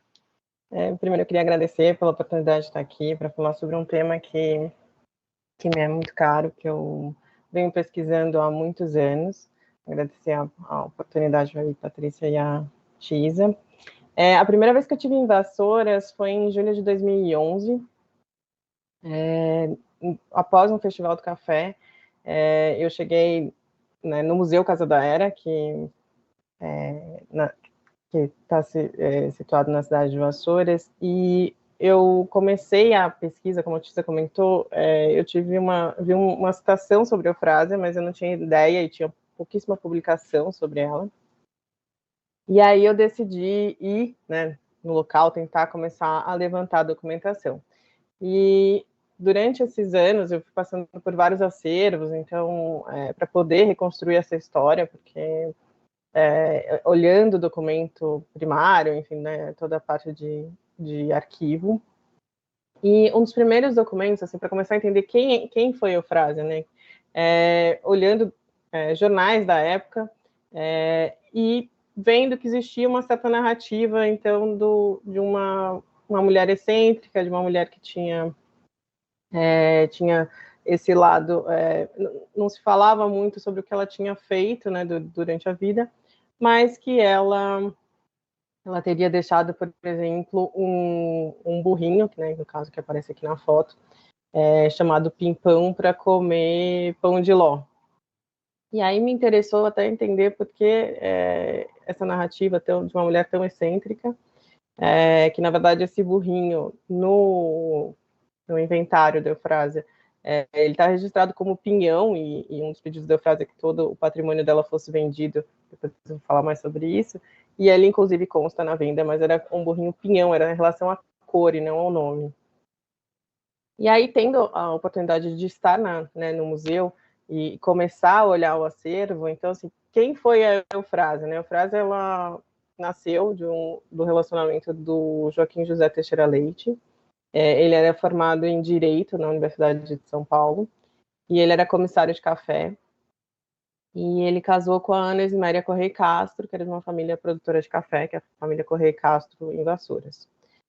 Primeiro, eu queria agradecer pela oportunidade de estar aqui para falar sobre um tema que me é muito caro, que eu venho pesquisando há muitos anos. Agradecer a oportunidade a Patrícia e a Tisa. A primeira vez que eu tive em Vassouras foi em julho de 2011, após um festival do café. Eu cheguei, né, no Museu Casa da Era, que está situado na cidade de Vassouras, e eu comecei a pesquisa, como a Tisa comentou, eu vi uma citação sobre a Eufrásia, mas eu não tinha ideia e tinha pouquíssima publicação sobre ela. E aí eu decidi ir, né, no local, tentar começar a levantar a documentação. E durante esses anos eu fui passando por vários acervos, então, para poder reconstruir essa história, porque olhando o documento primário, enfim, né, toda a parte de arquivo. E um dos primeiros documentos, assim, para começar a entender quem foi Eufrásia, né, olhando jornais da época e vendo que existia uma certa narrativa, então, de uma mulher excêntrica, de uma mulher que tinha esse lado, não se falava muito sobre o que ela tinha feito, né, durante a vida, mas que ela teria deixado, por exemplo, um burrinho, né, no caso que aparece aqui na foto, chamado Pimpão, para comer pão de ló. E aí me interessou até entender por que essa narrativa de uma mulher tão excêntrica, que na verdade esse burrinho no inventário da Eufrásia, ele está registrado como pinhão, e um dos pedidos da Eufrásia é que todo o patrimônio dela fosse vendido, depois eu vou falar mais sobre isso, e ele inclusive consta na venda, mas era um burrinho pinhão, era em relação à cor e não ao nome. E aí, tendo a oportunidade de estar no museu e começar a olhar o acervo, então, assim, quem foi a Eufrásia? Né? A Eufrásia, ela nasceu do relacionamento do Joaquim José Teixeira Leite. Ele era formado em Direito na Universidade de São Paulo, e ele era comissário de café, e ele casou com a Ana Esméria Correia Castro, que era de uma família produtora de café, que é a família Correia Castro, em Vassouras.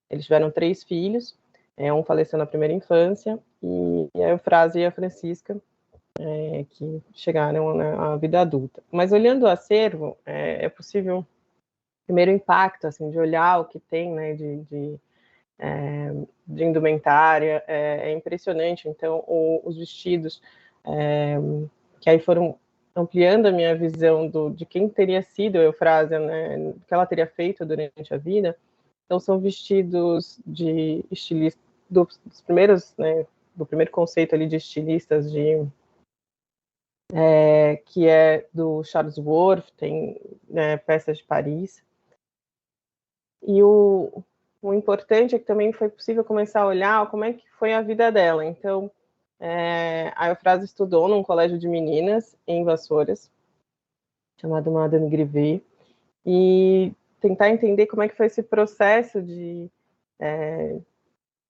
Eles tiveram 3 filhos, um faleceu na primeira infância, e a Eufrásia e a Francisca, que chegaram à vida adulta. Mas olhando o acervo, é possível, primeiro impacto, assim, de olhar o que tem, né, de indumentária, é impressionante. Então, os vestidos, que aí foram ampliando a minha visão de quem teria sido a Eufrásia, né, o que ela teria feito durante a vida. Então, são vestidos de estilistas, dos primeiros, né, do primeiro conceito ali de estilistas, que é do Charles Worth, tem peças de Paris. E o importante é que também foi possível começar a olhar como é que foi a vida dela. Então, a Eufrásia estudou num colégio de meninas em Vassouras, chamado Madame Grivet, e tentar entender como é que foi esse processo de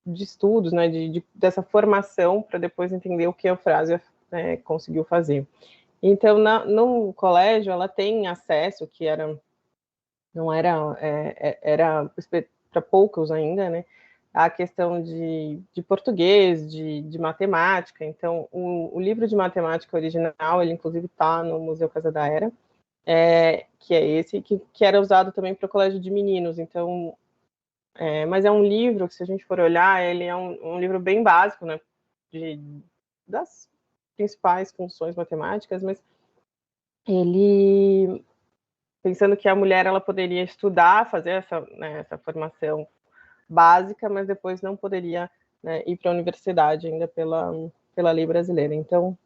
estudos, né, dessa formação, para depois entender o que a Eufrásia conseguiu fazer. Então, no colégio, ela tem acesso, que não era para poucos ainda, né, a questão de português, de matemática. Então, o livro de matemática original, ele inclusive está no Museu Casa da Era, que é esse, que era usado também para o colégio de meninos. Então, mas é um livro que, se a gente for olhar, ele é um livro bem básico, né, das principais funções matemáticas, mas ele, pensando que a mulher ela poderia estudar, fazer essa formação básica, mas depois não poderia, né, ir para a universidade ainda pela lei brasileira. Então,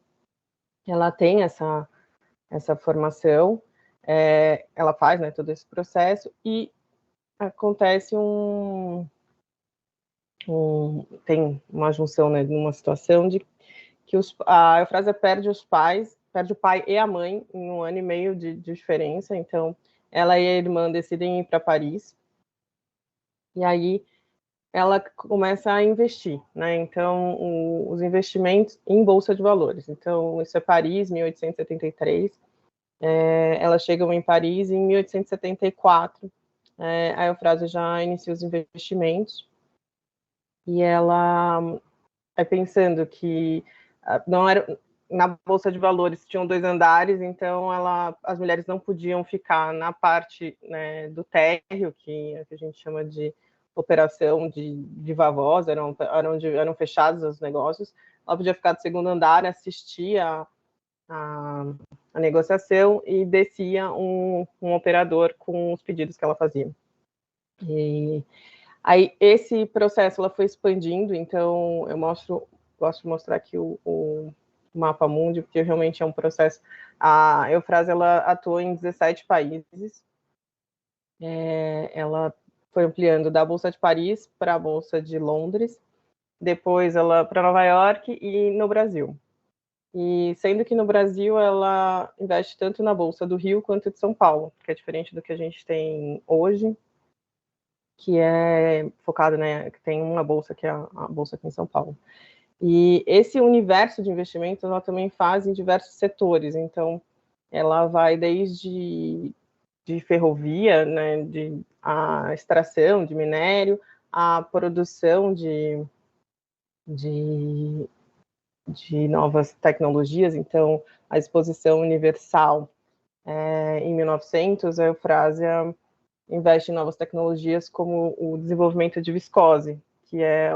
ela tem essa formação, ela faz, né, todo esse processo, e acontece tem uma junção, né, numa situação de que a Eufrásia perde o pai e a mãe em 1 ano e meio de diferença. Então, ela e a irmã decidem ir para Paris, e aí ela começa a investir, né? Então, os investimentos em bolsa de valores. Então, isso é Paris, 1873. Elas chegam em Paris em 1874, a Eufrásia já inicia os investimentos, e ela pensando que não era, na Bolsa de Valores tinham 2 andares, então as mulheres não podiam ficar na parte, né, do térreo, que a gente chama de operação de vavós, eram fechados os negócios. Ela podia ficar do 2º andar, assistir a negociação, e descia um operador com os pedidos que ela fazia. E aí esse processo ela foi expandindo, então eu gosto de mostrar aqui o mapa mundi, porque realmente é um processo. A Eufrásia ela atuou em 17 países, ela foi ampliando da Bolsa de Paris para a Bolsa de Londres, depois ela para Nova York e no Brasil. E sendo que no Brasil ela investe tanto na Bolsa do Rio quanto de São Paulo, que é diferente do que a gente tem hoje, que é focado, né, que tem uma bolsa, que é a bolsa aqui em São Paulo. E esse universo de investimentos ela também faz em diversos setores, então ela vai desde de ferrovia, né, de a extração de minério, a produção de novas tecnologias. Então a Exposição Universal em 1900, a Eufrásia investe em novas tecnologias, como o desenvolvimento de viscose, que é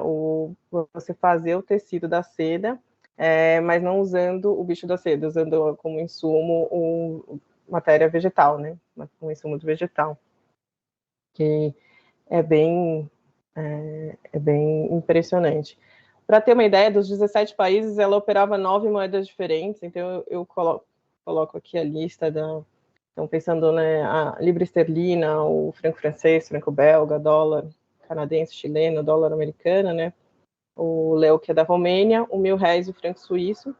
você fazer o tecido da seda, mas não usando o bicho da seda, usando como insumo matéria vegetal, né? Um insumo vegetal, que é bem impressionante. Para ter uma ideia, dos 17 países, ela operava 9 moedas diferentes, então eu coloco aqui a lista Então, pensando, né, a libra esterlina, o franco francês, franco belga, dólar canadense, chileno, dólar americano, né, o leu, que é da Romênia, o mil-réis e o franco suíço.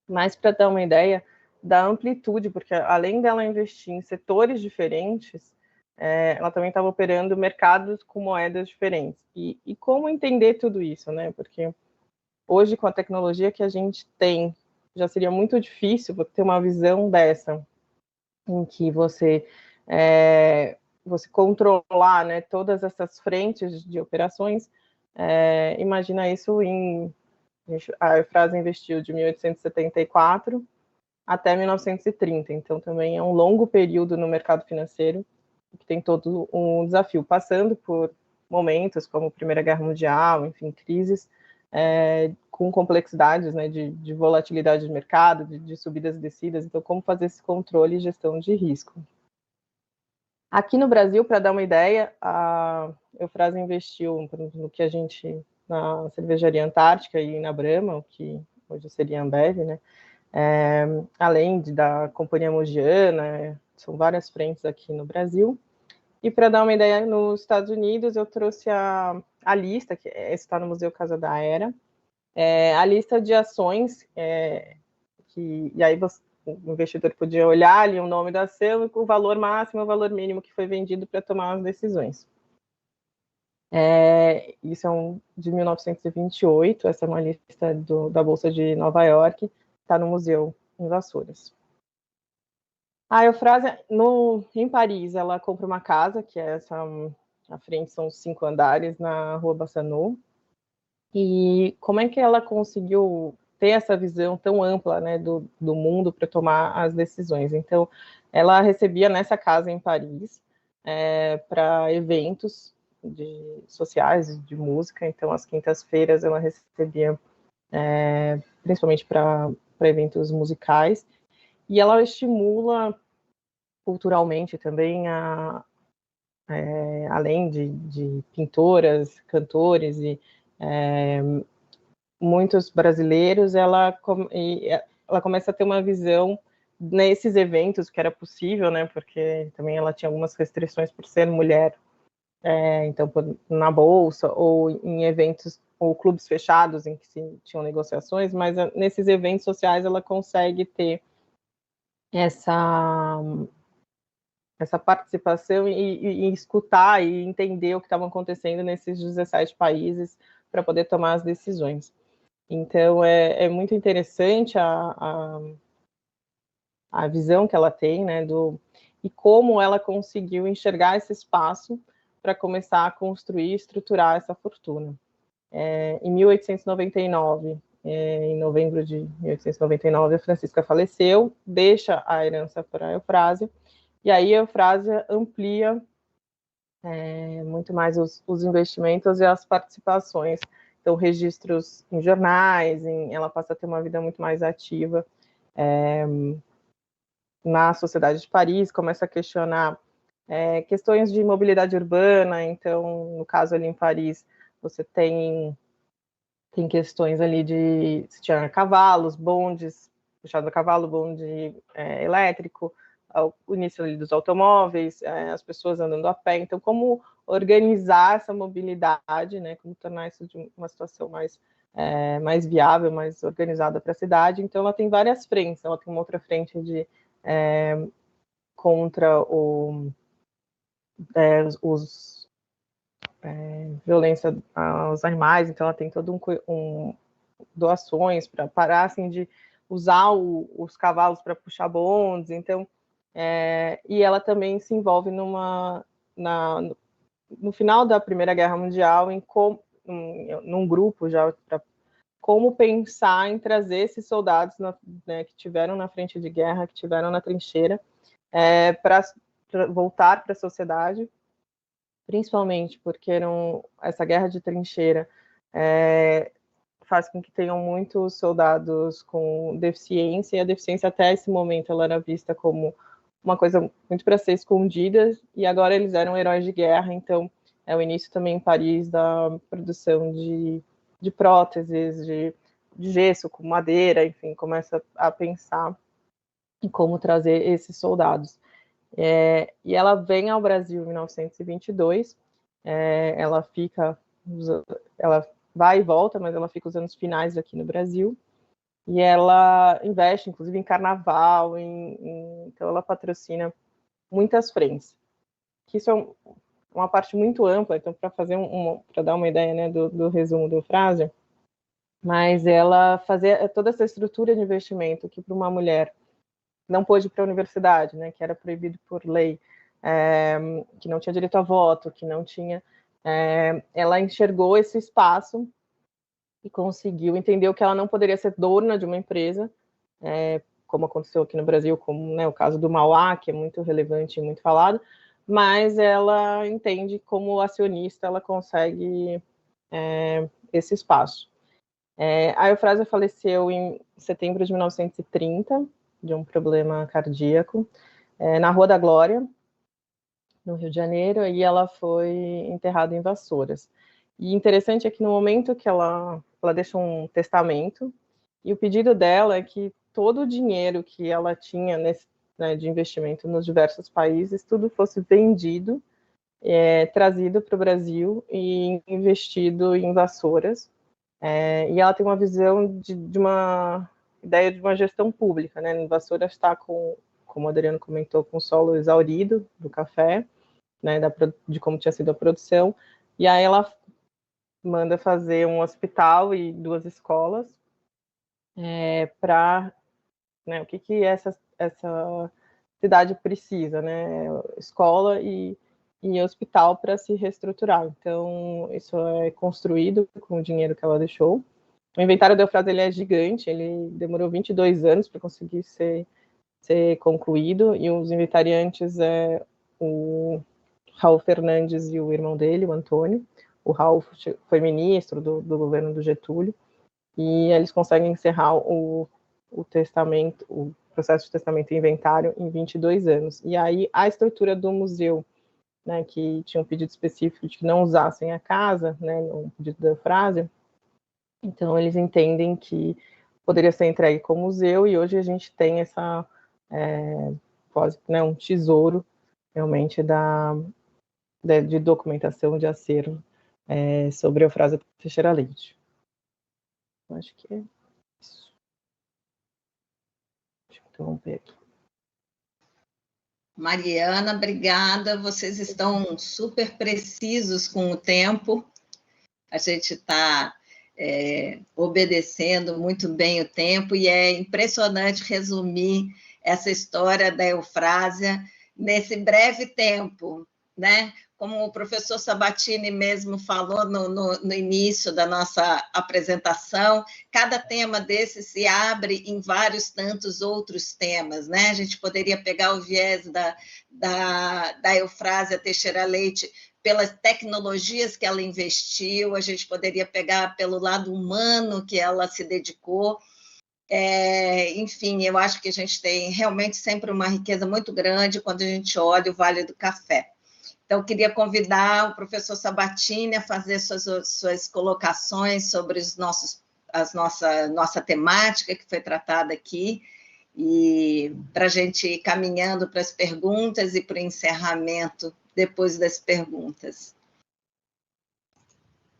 Mas para dar uma ideia da amplitude, porque além dela investir em setores diferentes, ela também estava operando mercados com moedas diferentes. E como entender tudo isso, né? Porque hoje, com a tecnologia que a gente tem, já seria muito difícil ter uma visão dessa, em que você controlar, né, todas essas frentes de operações. Imagina isso a Eufrásia investiu de 1874 até 1930, então também é um longo período no mercado financeiro, que tem todo um desafio, passando por momentos como Primeira Guerra Mundial, enfim, crises com complexidades, né, de volatilidade de mercado, de subidas e descidas. Então, como fazer esse controle e gestão de risco. Aqui no Brasil, para dar uma ideia, a Eufrásia investiu no que a gente, na Cervejaria Antártica e na Brahma, o que hoje seria a Ambev, né, além da Companhia Mogiana, são várias frentes aqui no Brasil. E para dar uma ideia, nos Estados Unidos, eu trouxe a lista, que está no Museu Casa da Era, a lista de ações, e aí o investidor podia olhar ali o nome da ação e o valor máximo e o valor mínimo que foi vendido para tomar as decisões. Isso é de 1928, essa é uma lista da Bolsa de Nova York, está no museu em Vassouras. A Eufrásia, em Paris, ela compra uma casa, que é à frente são 5 andares, na Rua Bassanot. E como é que ela conseguiu ter essa visão tão ampla, né, do mundo para tomar as decisões? Então, ela recebia nessa casa em Paris para eventos sociais, de música. Então, às quintas-feiras, ela recebia principalmente para eventos musicais. E ela estimula culturalmente também, além de pintoras, cantores e muitos brasileiros, ela começa a ter uma visão nesses eventos que era possível, né? Porque também ela tinha algumas restrições por ser mulher, então na bolsa ou em eventos ou clubes fechados em que tinham negociações, mas nesses eventos sociais ela consegue ter essa participação e escutar e entender o que estava acontecendo nesses 17 países para poder tomar as decisões. Então, é muito interessante a visão que ela tem, né, e como ela conseguiu enxergar esse espaço para começar a construir e estruturar essa fortuna. Em 1899, em novembro de 1899, a Francisca faleceu, deixa a herança para a Eufrásia, e aí a Eufrásia amplia muito mais os investimentos e as participações. Então, registros em jornais, ela passa a ter uma vida muito mais ativa na Sociedade de Paris, começa a questionar questões de mobilidade urbana. Então, no caso ali em Paris, você tem questões ali de se tinha cavalos, bondes, puxado a cavalo, bonde elétrico, o início ali dos automóveis, as pessoas andando a pé. Então, como organizar essa mobilidade, né? Como tornar isso de uma situação mais viável, mais organizada para a cidade. Então, ela tem várias frentes. Ela tem uma outra frente de contra violência aos animais. Então, ela tem todo doações para parar assim de usar os cavalos para puxar bondes. Então, e ela também se envolve no final da Primeira Guerra Mundial num grupo já para como pensar em trazer esses soldados que tiveram na frente de guerra, que tiveram na trincheira, para voltar para a sociedade, principalmente porque essa guerra de trincheira faz com que tenham muitos soldados com deficiência, e a deficiência até esse momento ela era vista como uma coisa muito para ser escondida, e agora eles eram heróis de guerra. Então é o início também em Paris da produção de próteses, de gesso com madeira, enfim, começa a pensar em como trazer esses soldados. E ela vem ao Brasil em 1922, ela vai e volta, mas ela fica os anos finais aqui no Brasil, e ela investe, inclusive, em carnaval, então ela patrocina muitas frentes, que isso é uma parte muito ampla. Então, para dar uma ideia, né, do resumo do Eufrásia, mas ela fazia toda essa estrutura de investimento que para uma mulher não pôde ir para a universidade, né, que era proibido por lei, que não tinha direito a voto, que não tinha... ela enxergou esse espaço e conseguiu entender que ela não poderia ser dona de uma empresa, como aconteceu aqui no Brasil, como, né, o caso do Mauá, que é muito relevante e muito falado, mas ela entende como acionista ela consegue esse espaço. A Eufrásia faleceu em setembro de 1930, de um problema cardíaco, na Rua da Glória, no Rio de Janeiro, e ela foi enterrada em Vassouras. E interessante é que no momento que ela deixa um testamento, e o pedido dela é que todo o dinheiro que ela tinha de investimento nos diversos países, tudo fosse vendido, trazido para o Brasil e investido em Vassouras. E ela tem uma visão de uma ideia de uma gestão pública, né? Vassouras está como o Adriano comentou, com o solo exaurido do café, né? De como tinha sido a produção. E aí ela manda fazer um hospital e 2 escolas para, né, o que essa cidade precisa, né? Escola e hospital para se reestruturar. Então, isso é construído com o dinheiro que ela deixou. O inventário da Eufrásia ele é gigante, ele demorou 22 anos para conseguir ser concluído, e os inventariantes o Raul Fernandes e o irmão dele, o Antônio. O Raul foi ministro do governo do Getúlio, e eles conseguem encerrar o testamento, o processo de testamento e inventário em 22 anos. E aí a estrutura do museu, né, que tinha um pedido específico de que não usassem a casa, né, um pedido da Eufrásia, então eles entendem que poderia ser entregue como museu, e hoje a gente tem essa quase, né, um tesouro realmente de documentação de acervo sobre a Eufrásia Teixeira Leite. Acho que é isso. Deixa eu interromper aqui. Mariana, obrigada. Vocês estão super precisos com o tempo. A gente está obedecendo muito bem o tempo, e é impressionante resumir essa história da Eufrásia nesse breve tempo, né? Como o professor Sabatini mesmo falou no início da nossa apresentação, cada tema desse se abre em vários tantos outros temas, né? A gente poderia pegar o viés da Eufrásia Teixeira Leite pelas tecnologias que ela investiu, a gente poderia pegar pelo lado humano que ela se dedicou. Enfim, eu acho que a gente tem realmente sempre uma riqueza muito grande quando a gente olha o Vale do Café. Então, eu queria convidar o professor Sabatini a fazer suas colocações sobre nossa temática que foi tratada aqui, e para a gente ir caminhando para as perguntas e para o encerramento depois das perguntas.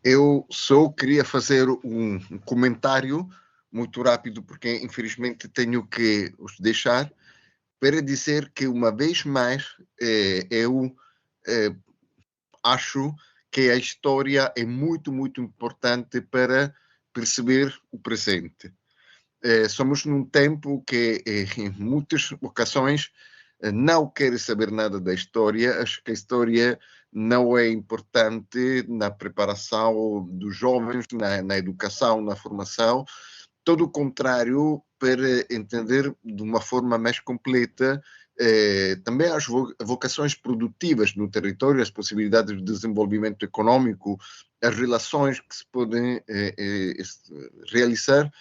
Eu só queria fazer um comentário muito rápido, porque infelizmente tenho que os deixar, para dizer que uma vez mais eu acho que a história é muito, muito importante para perceber o presente. Somos num tempo que, em muitas ocasiões, não quer saber nada da história. Acho que a história não é importante na preparação dos jovens, na educação, na formação. Todo o contrário, para entender de uma forma mais completa também as vocações produtivas no território, as possibilidades de desenvolvimento econômico, as relações que se podem realizar.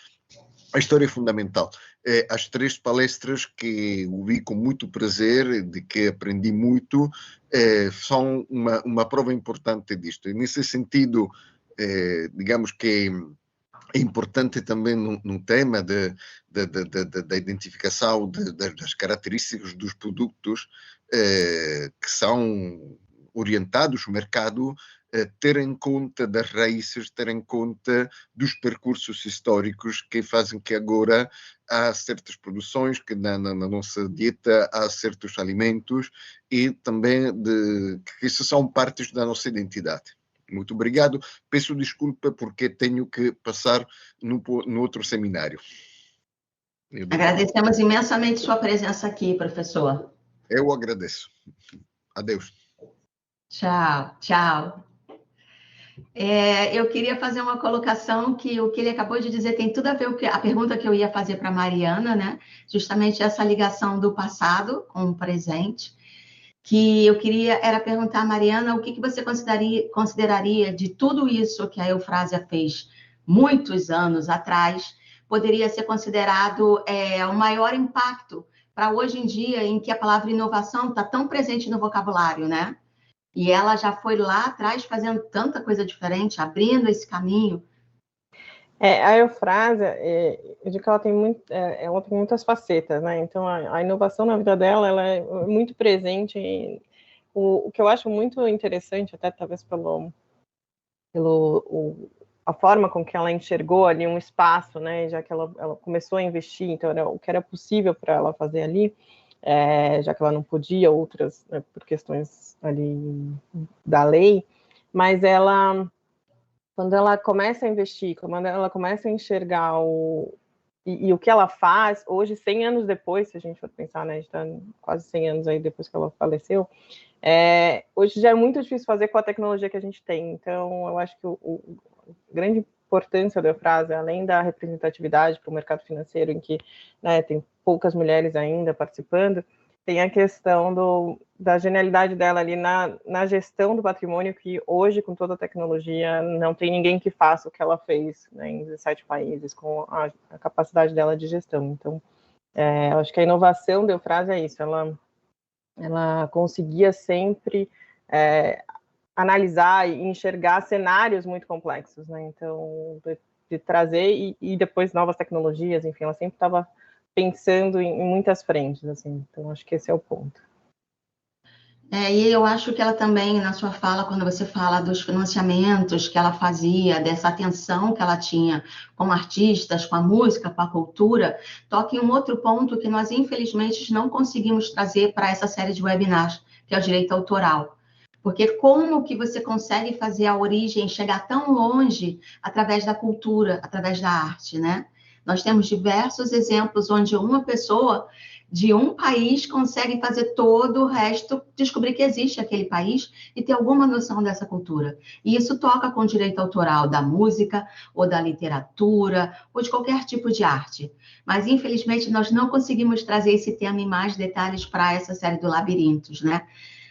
A história é fundamental. As 3 palestras que ouvi com muito prazer, de que aprendi muito, são uma prova importante disto. E nesse sentido, digamos que é importante também no tema da identificação das características dos produtos que são orientados ao mercado, ter em conta das raízes, ter em conta dos percursos históricos que fazem que agora há certas produções, que na nossa dieta há certos alimentos, e também que isso são partes da nossa identidade. Muito obrigado. Peço desculpa porque tenho que passar no outro seminário. Agradecemos imensamente sua presença aqui, professor. Eu agradeço. Adeus. Tchau, tchau. Eu queria fazer uma colocação que o que ele acabou de dizer tem tudo a ver com a pergunta que eu ia fazer para a Mariana, né? Justamente essa ligação do passado com o presente, que eu queria era perguntar a Mariana o que você consideraria de tudo isso que a Eufrásia fez muitos anos atrás, poderia ser considerado o maior impacto para hoje em dia, em que a palavra inovação está tão presente no vocabulário, né? E ela já foi lá atrás fazendo tanta coisa diferente, abrindo esse caminho. A Eufrásia, eu digo que ela tem muitas facetas, né? Então, a inovação na vida dela, ela é muito presente. O que eu acho muito interessante, até talvez a forma com que ela enxergou ali um espaço, né? Já que ela começou a investir, então o que era possível para ela fazer ali, já que ela não podia outras, né, por questões ali da lei, mas quando ela começa a investir, quando ela começa a enxergar e o que ela faz, hoje, 100 anos depois, se a gente for pensar, né, a gente está quase 100 anos aí depois que ela faleceu, hoje já é muito difícil fazer com a tecnologia que a gente tem. Então, eu acho que a grande importância da Eufrásia, além da representatividade para o mercado financeiro, em que, né, tem poucas mulheres ainda participando, tem a questão da genialidade dela ali na gestão do patrimônio, que hoje, com toda a tecnologia, não tem ninguém que faça o que ela fez, né, em 17 países, com a capacidade dela de gestão. Então, eu acho que a inovação da Eufrásia é isso, ela conseguia sempre analisar e enxergar cenários muito complexos, né? Então, de trazer e depois novas tecnologias, enfim, ela sempre estava pensando em muitas frentes, assim. Então, acho que esse é o ponto. E eu acho que ela também, na sua fala, quando você fala dos financiamentos que ela fazia, dessa atenção que ela tinha com artistas, com a música, com a cultura, toca em um outro ponto que nós, infelizmente, não conseguimos trazer para essa série de webinars, que é o direito autoral. Porque como que você consegue fazer a origem chegar tão longe através da cultura, através da arte, né? Nós temos diversos exemplos onde uma pessoa de um país conseguem fazer todo o resto, descobrir que existe aquele país e ter alguma noção dessa cultura. E isso toca com o direito autoral da música, ou da literatura, ou de qualquer tipo de arte. Mas, infelizmente, nós não conseguimos trazer esse tema em mais detalhes para essa série do Labirintos, né?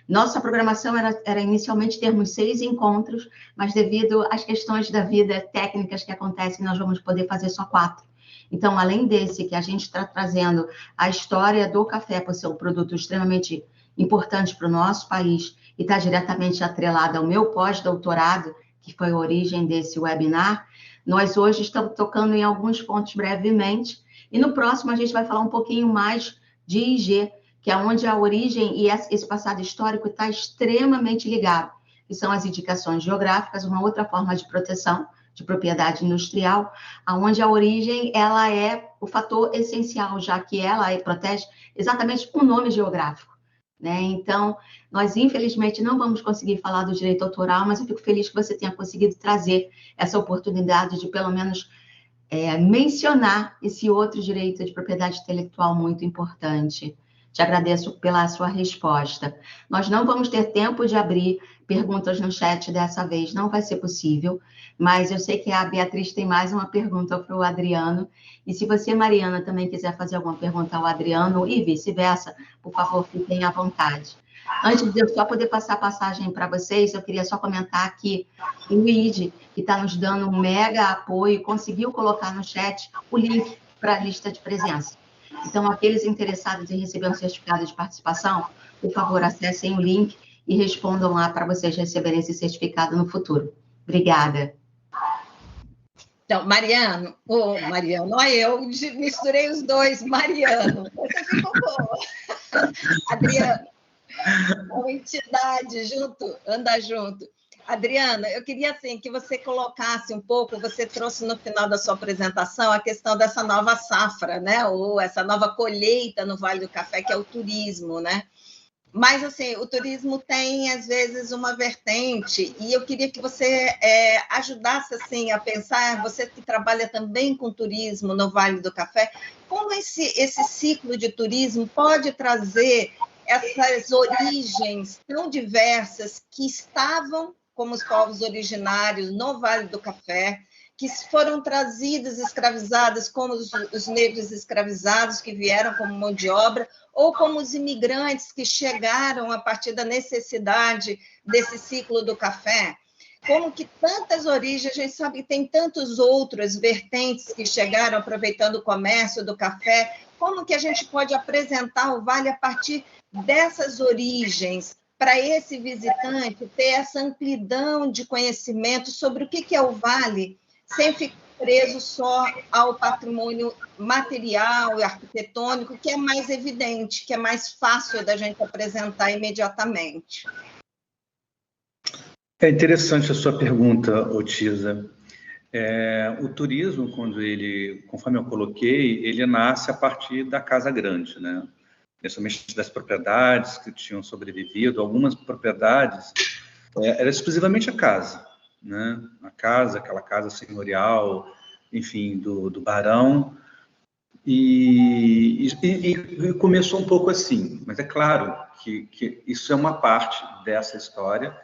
Nossa programação era inicialmente termos 6 encontros, mas devido às questões da vida técnicas que acontecem, nós vamos poder fazer só 4. Então, além desse, que a gente está trazendo a história do café, por ser um produto extremamente importante para o nosso país, e está diretamente atrelado ao meu pós-doutorado, que foi a origem desse webinar, nós hoje estamos tocando em alguns pontos brevemente, e no próximo a gente vai falar um pouquinho mais de IG, que é onde a origem e esse passado histórico está extremamente ligado, que são as indicações geográficas, uma outra forma de proteção de propriedade industrial, onde a origem ela é o fator essencial, já que ela protege exatamente o nome geográfico, né? Então, nós infelizmente não vamos conseguir falar do direito autoral, mas eu fico feliz que você tenha conseguido trazer essa oportunidade de pelo menos mencionar esse outro direito de propriedade intelectual muito importante. Te agradeço pela sua resposta. Nós não vamos ter tempo de abrir perguntas no chat dessa vez, não vai ser possível, mas eu sei que a Beatriz tem mais uma pergunta para o Adriano, e se você, Mariana, também quiser fazer alguma pergunta ao Adriano, e vice-versa, por favor, fiquem à vontade. Antes de eu só poder passar a passagem para vocês, eu queria só comentar que o Luigi, que está nos dando um mega apoio, conseguiu colocar no chat o link para a lista de presença. Então, aqueles interessados em receber um certificado de participação, por favor, acessem o link e respondam lá para vocês receberem esse certificado no futuro. Obrigada. Então, Mariano, olha, eu misturei os dois, Mariano. Essa ficou boa. Adriano, uma entidade junto, anda junto. Adriana, eu queria assim, que você colocasse um pouco, você trouxe no final da sua apresentação a questão dessa nova safra, né? Ou essa nova colheita no Vale do Café, que é o turismo, né? Mas, assim, o turismo tem, às vezes, uma vertente, e eu queria que você ajudasse, assim, a pensar, você que trabalha também com turismo no Vale do Café, como esse ciclo de turismo pode trazer essas origens tão diversas que estavam como os povos originários no Vale do Café, que foram trazidos escravizados, como os negros escravizados que vieram como mão de obra, ou como os imigrantes que chegaram a partir da necessidade desse ciclo do café. Como que tantas origens, a gente sabe que tem tantos outros vertentes que chegaram aproveitando o comércio do café, como que a gente pode apresentar o Vale a partir dessas origens, para esse visitante ter essa amplidão de conhecimento sobre o que é o Vale, sem ficar preso só ao patrimônio material e arquitetônico, que é mais evidente, que é mais fácil da gente apresentar imediatamente. É interessante a sua pergunta, Otisa. O turismo, conforme eu coloquei, ele nasce a partir da Casa Grande, né? Principalmente das propriedades que tinham sobrevivido. Algumas propriedades era exclusivamente a casa, né? A casa, aquela casa senhorial, enfim, do barão, e começou um pouco assim, mas é claro que isso é uma parte dessa história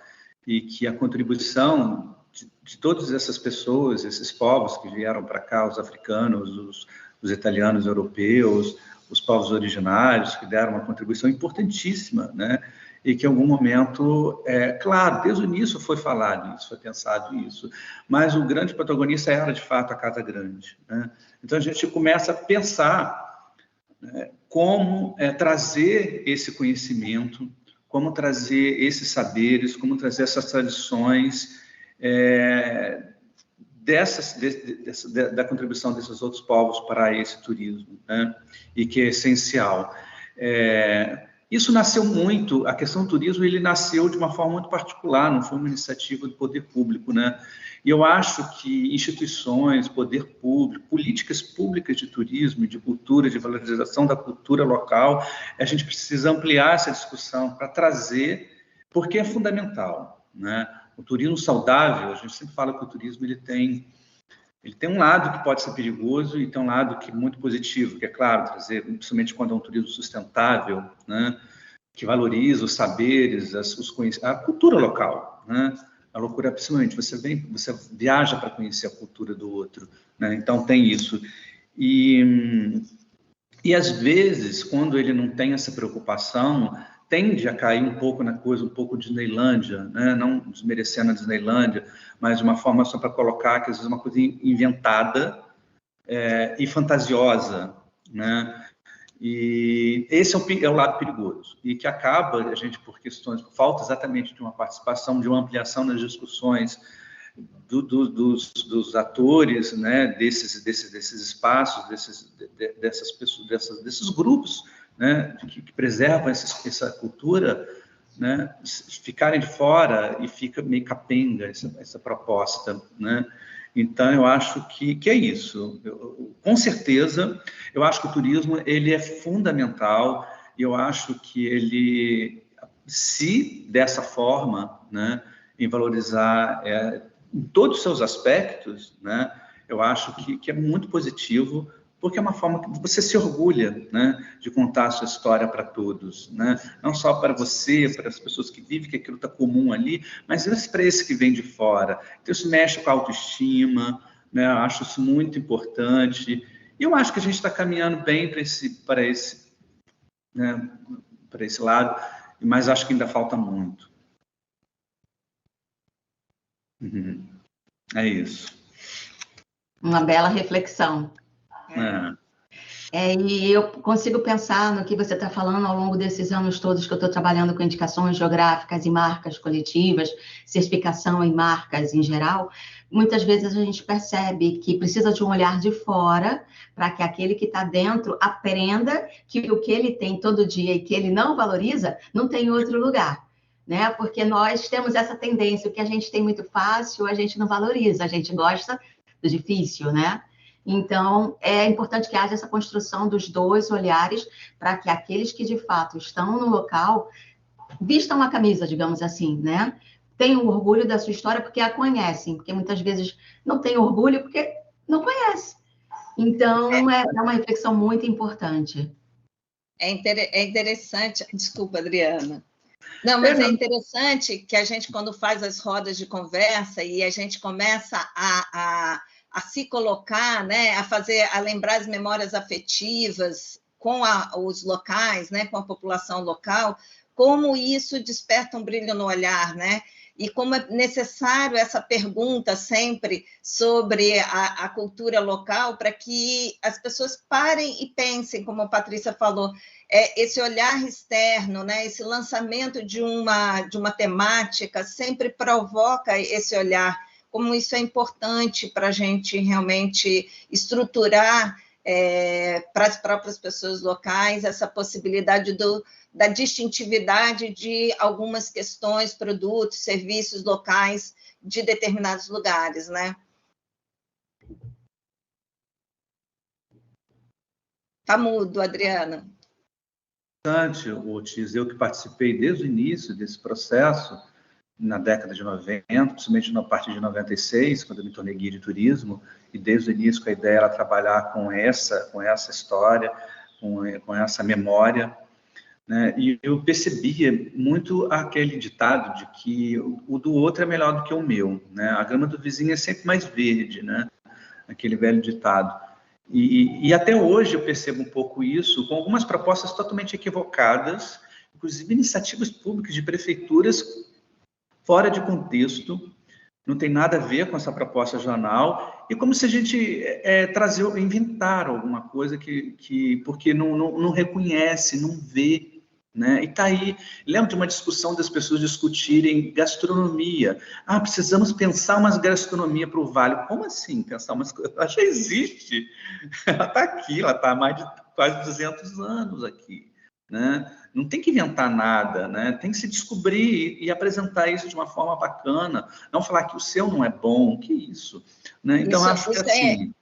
e que a contribuição de todas essas pessoas, esses povos que vieram para cá, os africanos, os italianos, europeus, os povos originários, que deram uma contribuição importantíssima, né? E que em algum momento, claro, desde o início foi falado isso, foi pensado isso, mas o grande protagonista era, de fato, a Casa Grande, né? Então, a gente começa a pensar, né, como trazer esse conhecimento, como trazer esses saberes, como trazer essas tradições, da contribuição desses outros povos para esse turismo, né? E que é essencial. Isso nasceu muito, a questão do turismo, ele nasceu de uma forma muito particular, não foi uma iniciativa do poder público, né? E eu acho que instituições, poder público, políticas públicas de turismo, de cultura, de valorização da cultura local, a gente precisa ampliar essa discussão para trazer, porque é fundamental, né? O turismo saudável, a gente sempre fala que o turismo ele tem Ele tem um lado que pode ser perigoso e tem um lado que é muito positivo, que é claro, trazer, principalmente quando é um turismo sustentável, né, que valoriza os saberes, a cultura local, né? A loucura, principalmente, você viaja para conhecer a cultura do outro, né? Então tem isso. E às vezes, quando ele não tem essa preocupação, tende a cair um pouco na coisa, um pouco Disneylândia, né? Não desmerecendo a Disneylândia, mas de uma forma só para colocar que às vezes é uma coisa inventada e fantasiosa, né? E esse é o lado perigoso, e que acaba, a gente, por falta exatamente de uma participação, de uma ampliação nas discussões dos atores, né, desses espaços, dessas pessoas, desses grupos, né, que preservam essa cultura, né, ficarem de fora e fica meio capenga essa proposta, né? Então, eu acho que é isso. Com certeza, eu acho que o turismo ele é fundamental, e eu acho que ele, se dessa forma, né, em valorizar em todos os seus aspectos, né, eu acho que é muito positivo, porque é uma forma que você se orgulha, né, de contar a sua história para todos, né? Não só para você, para as pessoas que vivem, que aquilo está comum ali, mas para esse que vem de fora. Então, isso mexe com a autoestima, né? Eu acho isso muito importante. E eu acho que a gente está caminhando bem para esse lado, mas acho que ainda falta muito. Uhum. É isso. Uma bela reflexão. E eu consigo pensar no que você está falando ao longo desses anos todos que eu estou trabalhando com indicações geográficas e marcas coletivas, certificação em marcas em geral. Muitas vezes a gente percebe que precisa de um olhar de fora para que aquele que está dentro aprenda que o que ele tem todo dia e que ele não valoriza não tem em outro lugar, né? Porque nós temos essa tendência, o que a gente tem muito fácil, a gente não valoriza, a gente gosta do difícil, né? Então, é importante que haja essa construção dos dois olhares para que aqueles que, de fato, estão no local vistam a camisa, digamos assim, né? Tenham orgulho da sua história porque a conhecem, porque muitas vezes não tem orgulho porque não conhece. Então, é uma reflexão muito importante. É interessante... Desculpa, Adriana. Não, mas é interessante que a gente, quando faz as rodas de conversa e a gente começa a se colocar, né, a lembrar as memórias afetivas com os locais, né, com a população local, como isso desperta um brilho no olhar, né? E como é necessário essa pergunta sempre sobre a cultura local para que as pessoas parem e pensem, como a Patrícia falou, esse olhar externo, né, esse lançamento de uma temática sempre provoca esse olhar, como isso é importante para a gente realmente estruturar para as próprias pessoas locais essa possibilidade da distintividade de algumas questões, produtos, serviços locais de determinados lugares, né? Está mudo, Adriana. Otis, eu que participei desde o início desse processo, na década de 90, principalmente na partir de 96, quando eu me tornei guia de turismo, e desde o início com a ideia era trabalhar com essa história, com essa memória, né? E eu percebia muito aquele ditado de que o do outro é melhor do que o meu, né? A grama do vizinho é sempre mais verde, né? Aquele velho ditado. E até hoje eu percebo um pouco isso, com algumas propostas totalmente equivocadas, inclusive iniciativas públicas de prefeituras fora de contexto, não tem nada a ver com essa proposta jornal, e como se a gente inventar alguma coisa porque não reconhece, não vê, né? E está aí. Lembro de uma discussão das pessoas discutirem gastronomia. Precisamos pensar uma gastronomia para o Vale. Como assim pensar uma gastronomia? Ela já existe. Ela está aqui, ela está há mais de quase 200 anos aqui, né? Não tem que inventar nada, né? Tem que se descobrir e apresentar isso de uma forma bacana. Não falar que o seu não é bom, que isso, né? Então, acho que assim...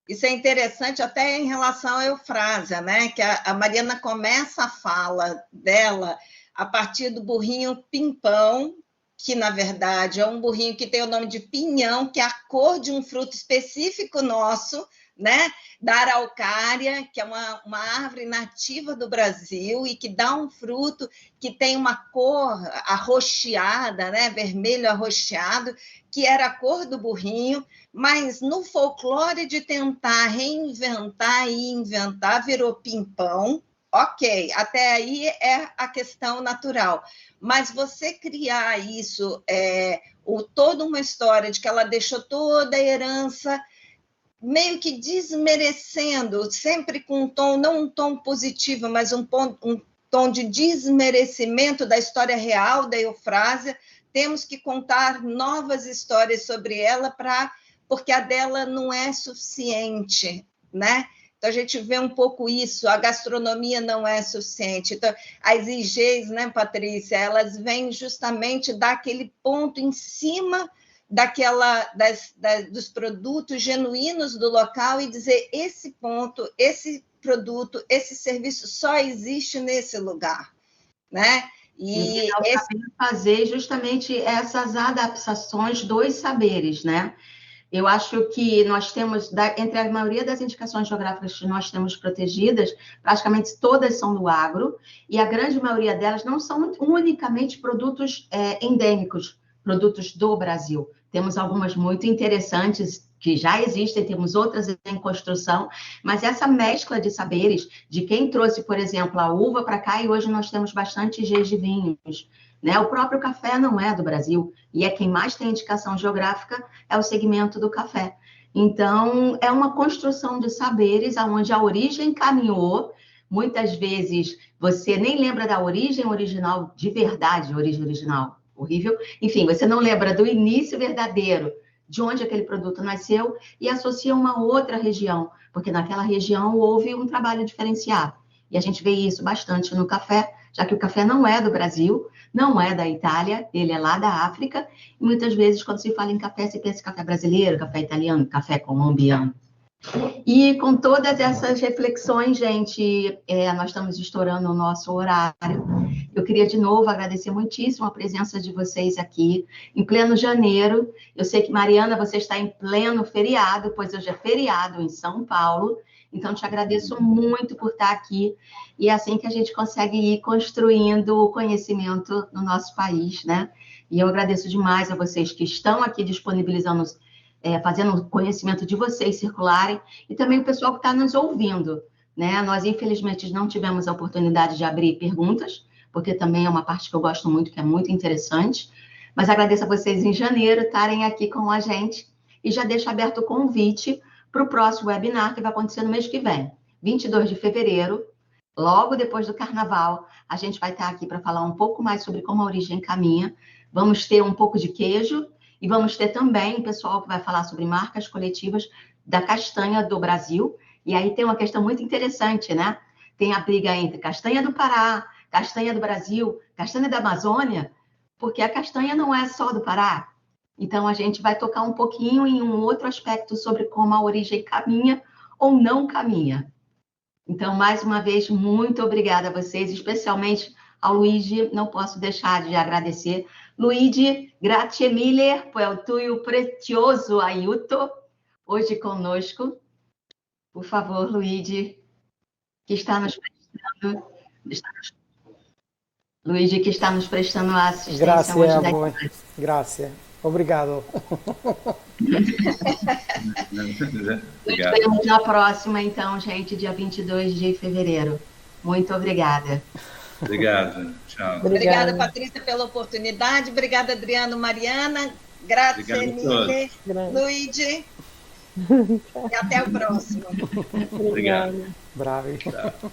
Isso é interessante até em relação à Eufrásia, né? Que a Mariana começa a fala dela a partir do burrinho Pimpão, que na verdade é um burrinho que tem o nome de pinhão, que é a cor de um fruto específico nosso, né? Da araucária, que é uma árvore nativa do Brasil e que dá um fruto que tem uma cor arroxeada, né? Vermelho arroxeado, que era a cor do burrinho, mas no folclore de tentar reinventar e inventar, virou pimpão. Ok, até aí é a questão natural. Mas você criar isso, toda uma história de que ela deixou toda a herança meio que desmerecendo, sempre com um tom, não um tom positivo, mas um tom de desmerecimento da história real da Eufrásia. Temos que contar novas histórias sobre ela, porque a dela não é suficiente, né? Então, a gente vê um pouco isso, a gastronomia não é suficiente. Então, as IGs, né, Patrícia, elas vêm justamente dar aquele ponto em cima dos produtos genuínos do local e dizer esse ponto, esse produto, esse serviço só existe nesse lugar, né? E fazer justamente essas adaptações dos saberes, né? Eu acho que nós temos, entre a maioria das indicações geográficas que nós temos protegidas, praticamente todas são do agro, e a grande maioria delas não são unicamente produtos endêmicos, produtos do Brasil. Temos algumas muito interessantes que já existem, temos outras em construção, mas essa mescla de saberes, de quem trouxe, por exemplo, a uva para cá, e hoje nós temos bastante IGs de vinhos, né? O próprio café não é do Brasil, e é quem mais tem indicação geográfica, é o segmento do café. Então, é uma construção de saberes, onde a origem caminhou. Muitas vezes você nem lembra da origem original, de verdade, origem original, horrível. Enfim, você não lembra do início verdadeiro, de onde aquele produto nasceu, e associa uma outra região, porque naquela região houve um trabalho diferenciado. E a gente vê isso bastante no café, já que o café não é do Brasil, não é da Itália, ele é lá da África, e muitas vezes, quando se fala em café, se pensa em café brasileiro, café italiano, café colombiano. E com todas essas reflexões, gente, nós estamos estourando o nosso horário. Eu queria, de novo, agradecer muitíssimo a presença de vocês aqui, em pleno janeiro. Eu sei que, Mariana, você está em pleno feriado, pois hoje é feriado em São Paulo. Então, te agradeço muito por estar aqui. E é assim que a gente consegue ir construindo o conhecimento no nosso país, né? E eu agradeço demais a vocês que estão aqui disponibilizando, fazendo o conhecimento de vocês circularem, e também o pessoal que está nos ouvindo, né? Nós, infelizmente, não tivemos a oportunidade de abrir perguntas, porque também é uma parte que eu gosto muito, que é muito interessante. Mas agradeço a vocês em janeiro estarem aqui com a gente, e já deixo aberto o convite para o próximo webinar, que vai acontecer no mês que vem, 22 de fevereiro, logo depois do Carnaval. A gente vai estar aqui para falar um pouco mais sobre como a origem caminha. Vamos ter um pouco de queijo e vamos ter também o pessoal que vai falar sobre marcas coletivas da castanha do Brasil. E aí tem uma questão muito interessante, né? Tem a briga entre castanha do Pará, castanha do Brasil, castanha da Amazônia, porque a castanha não é só do Pará. Então, a gente vai tocar um pouquinho em um outro aspecto sobre como a origem caminha ou não caminha. Então, mais uma vez, muito obrigada a vocês, especialmente ao Luigi, não posso deixar de agradecer. Luigi, grazie mille por tuo prezioso aiuto hoje conosco. Por favor, Luigi, que está nos prestando... Luigi, que está nos prestando a assistência Grazie hoje. A voi. Grazie. Obrigado. Nos vemos na próxima, então, gente, dia 22 de fevereiro. Muito obrigada. Obrigado. Tchau. Obrigada, Patrícia, pela oportunidade. Obrigada, Adriano, Mariana. Grazie mille, Luigi. E até o próximo. Obrigado. Bravi. Tchau.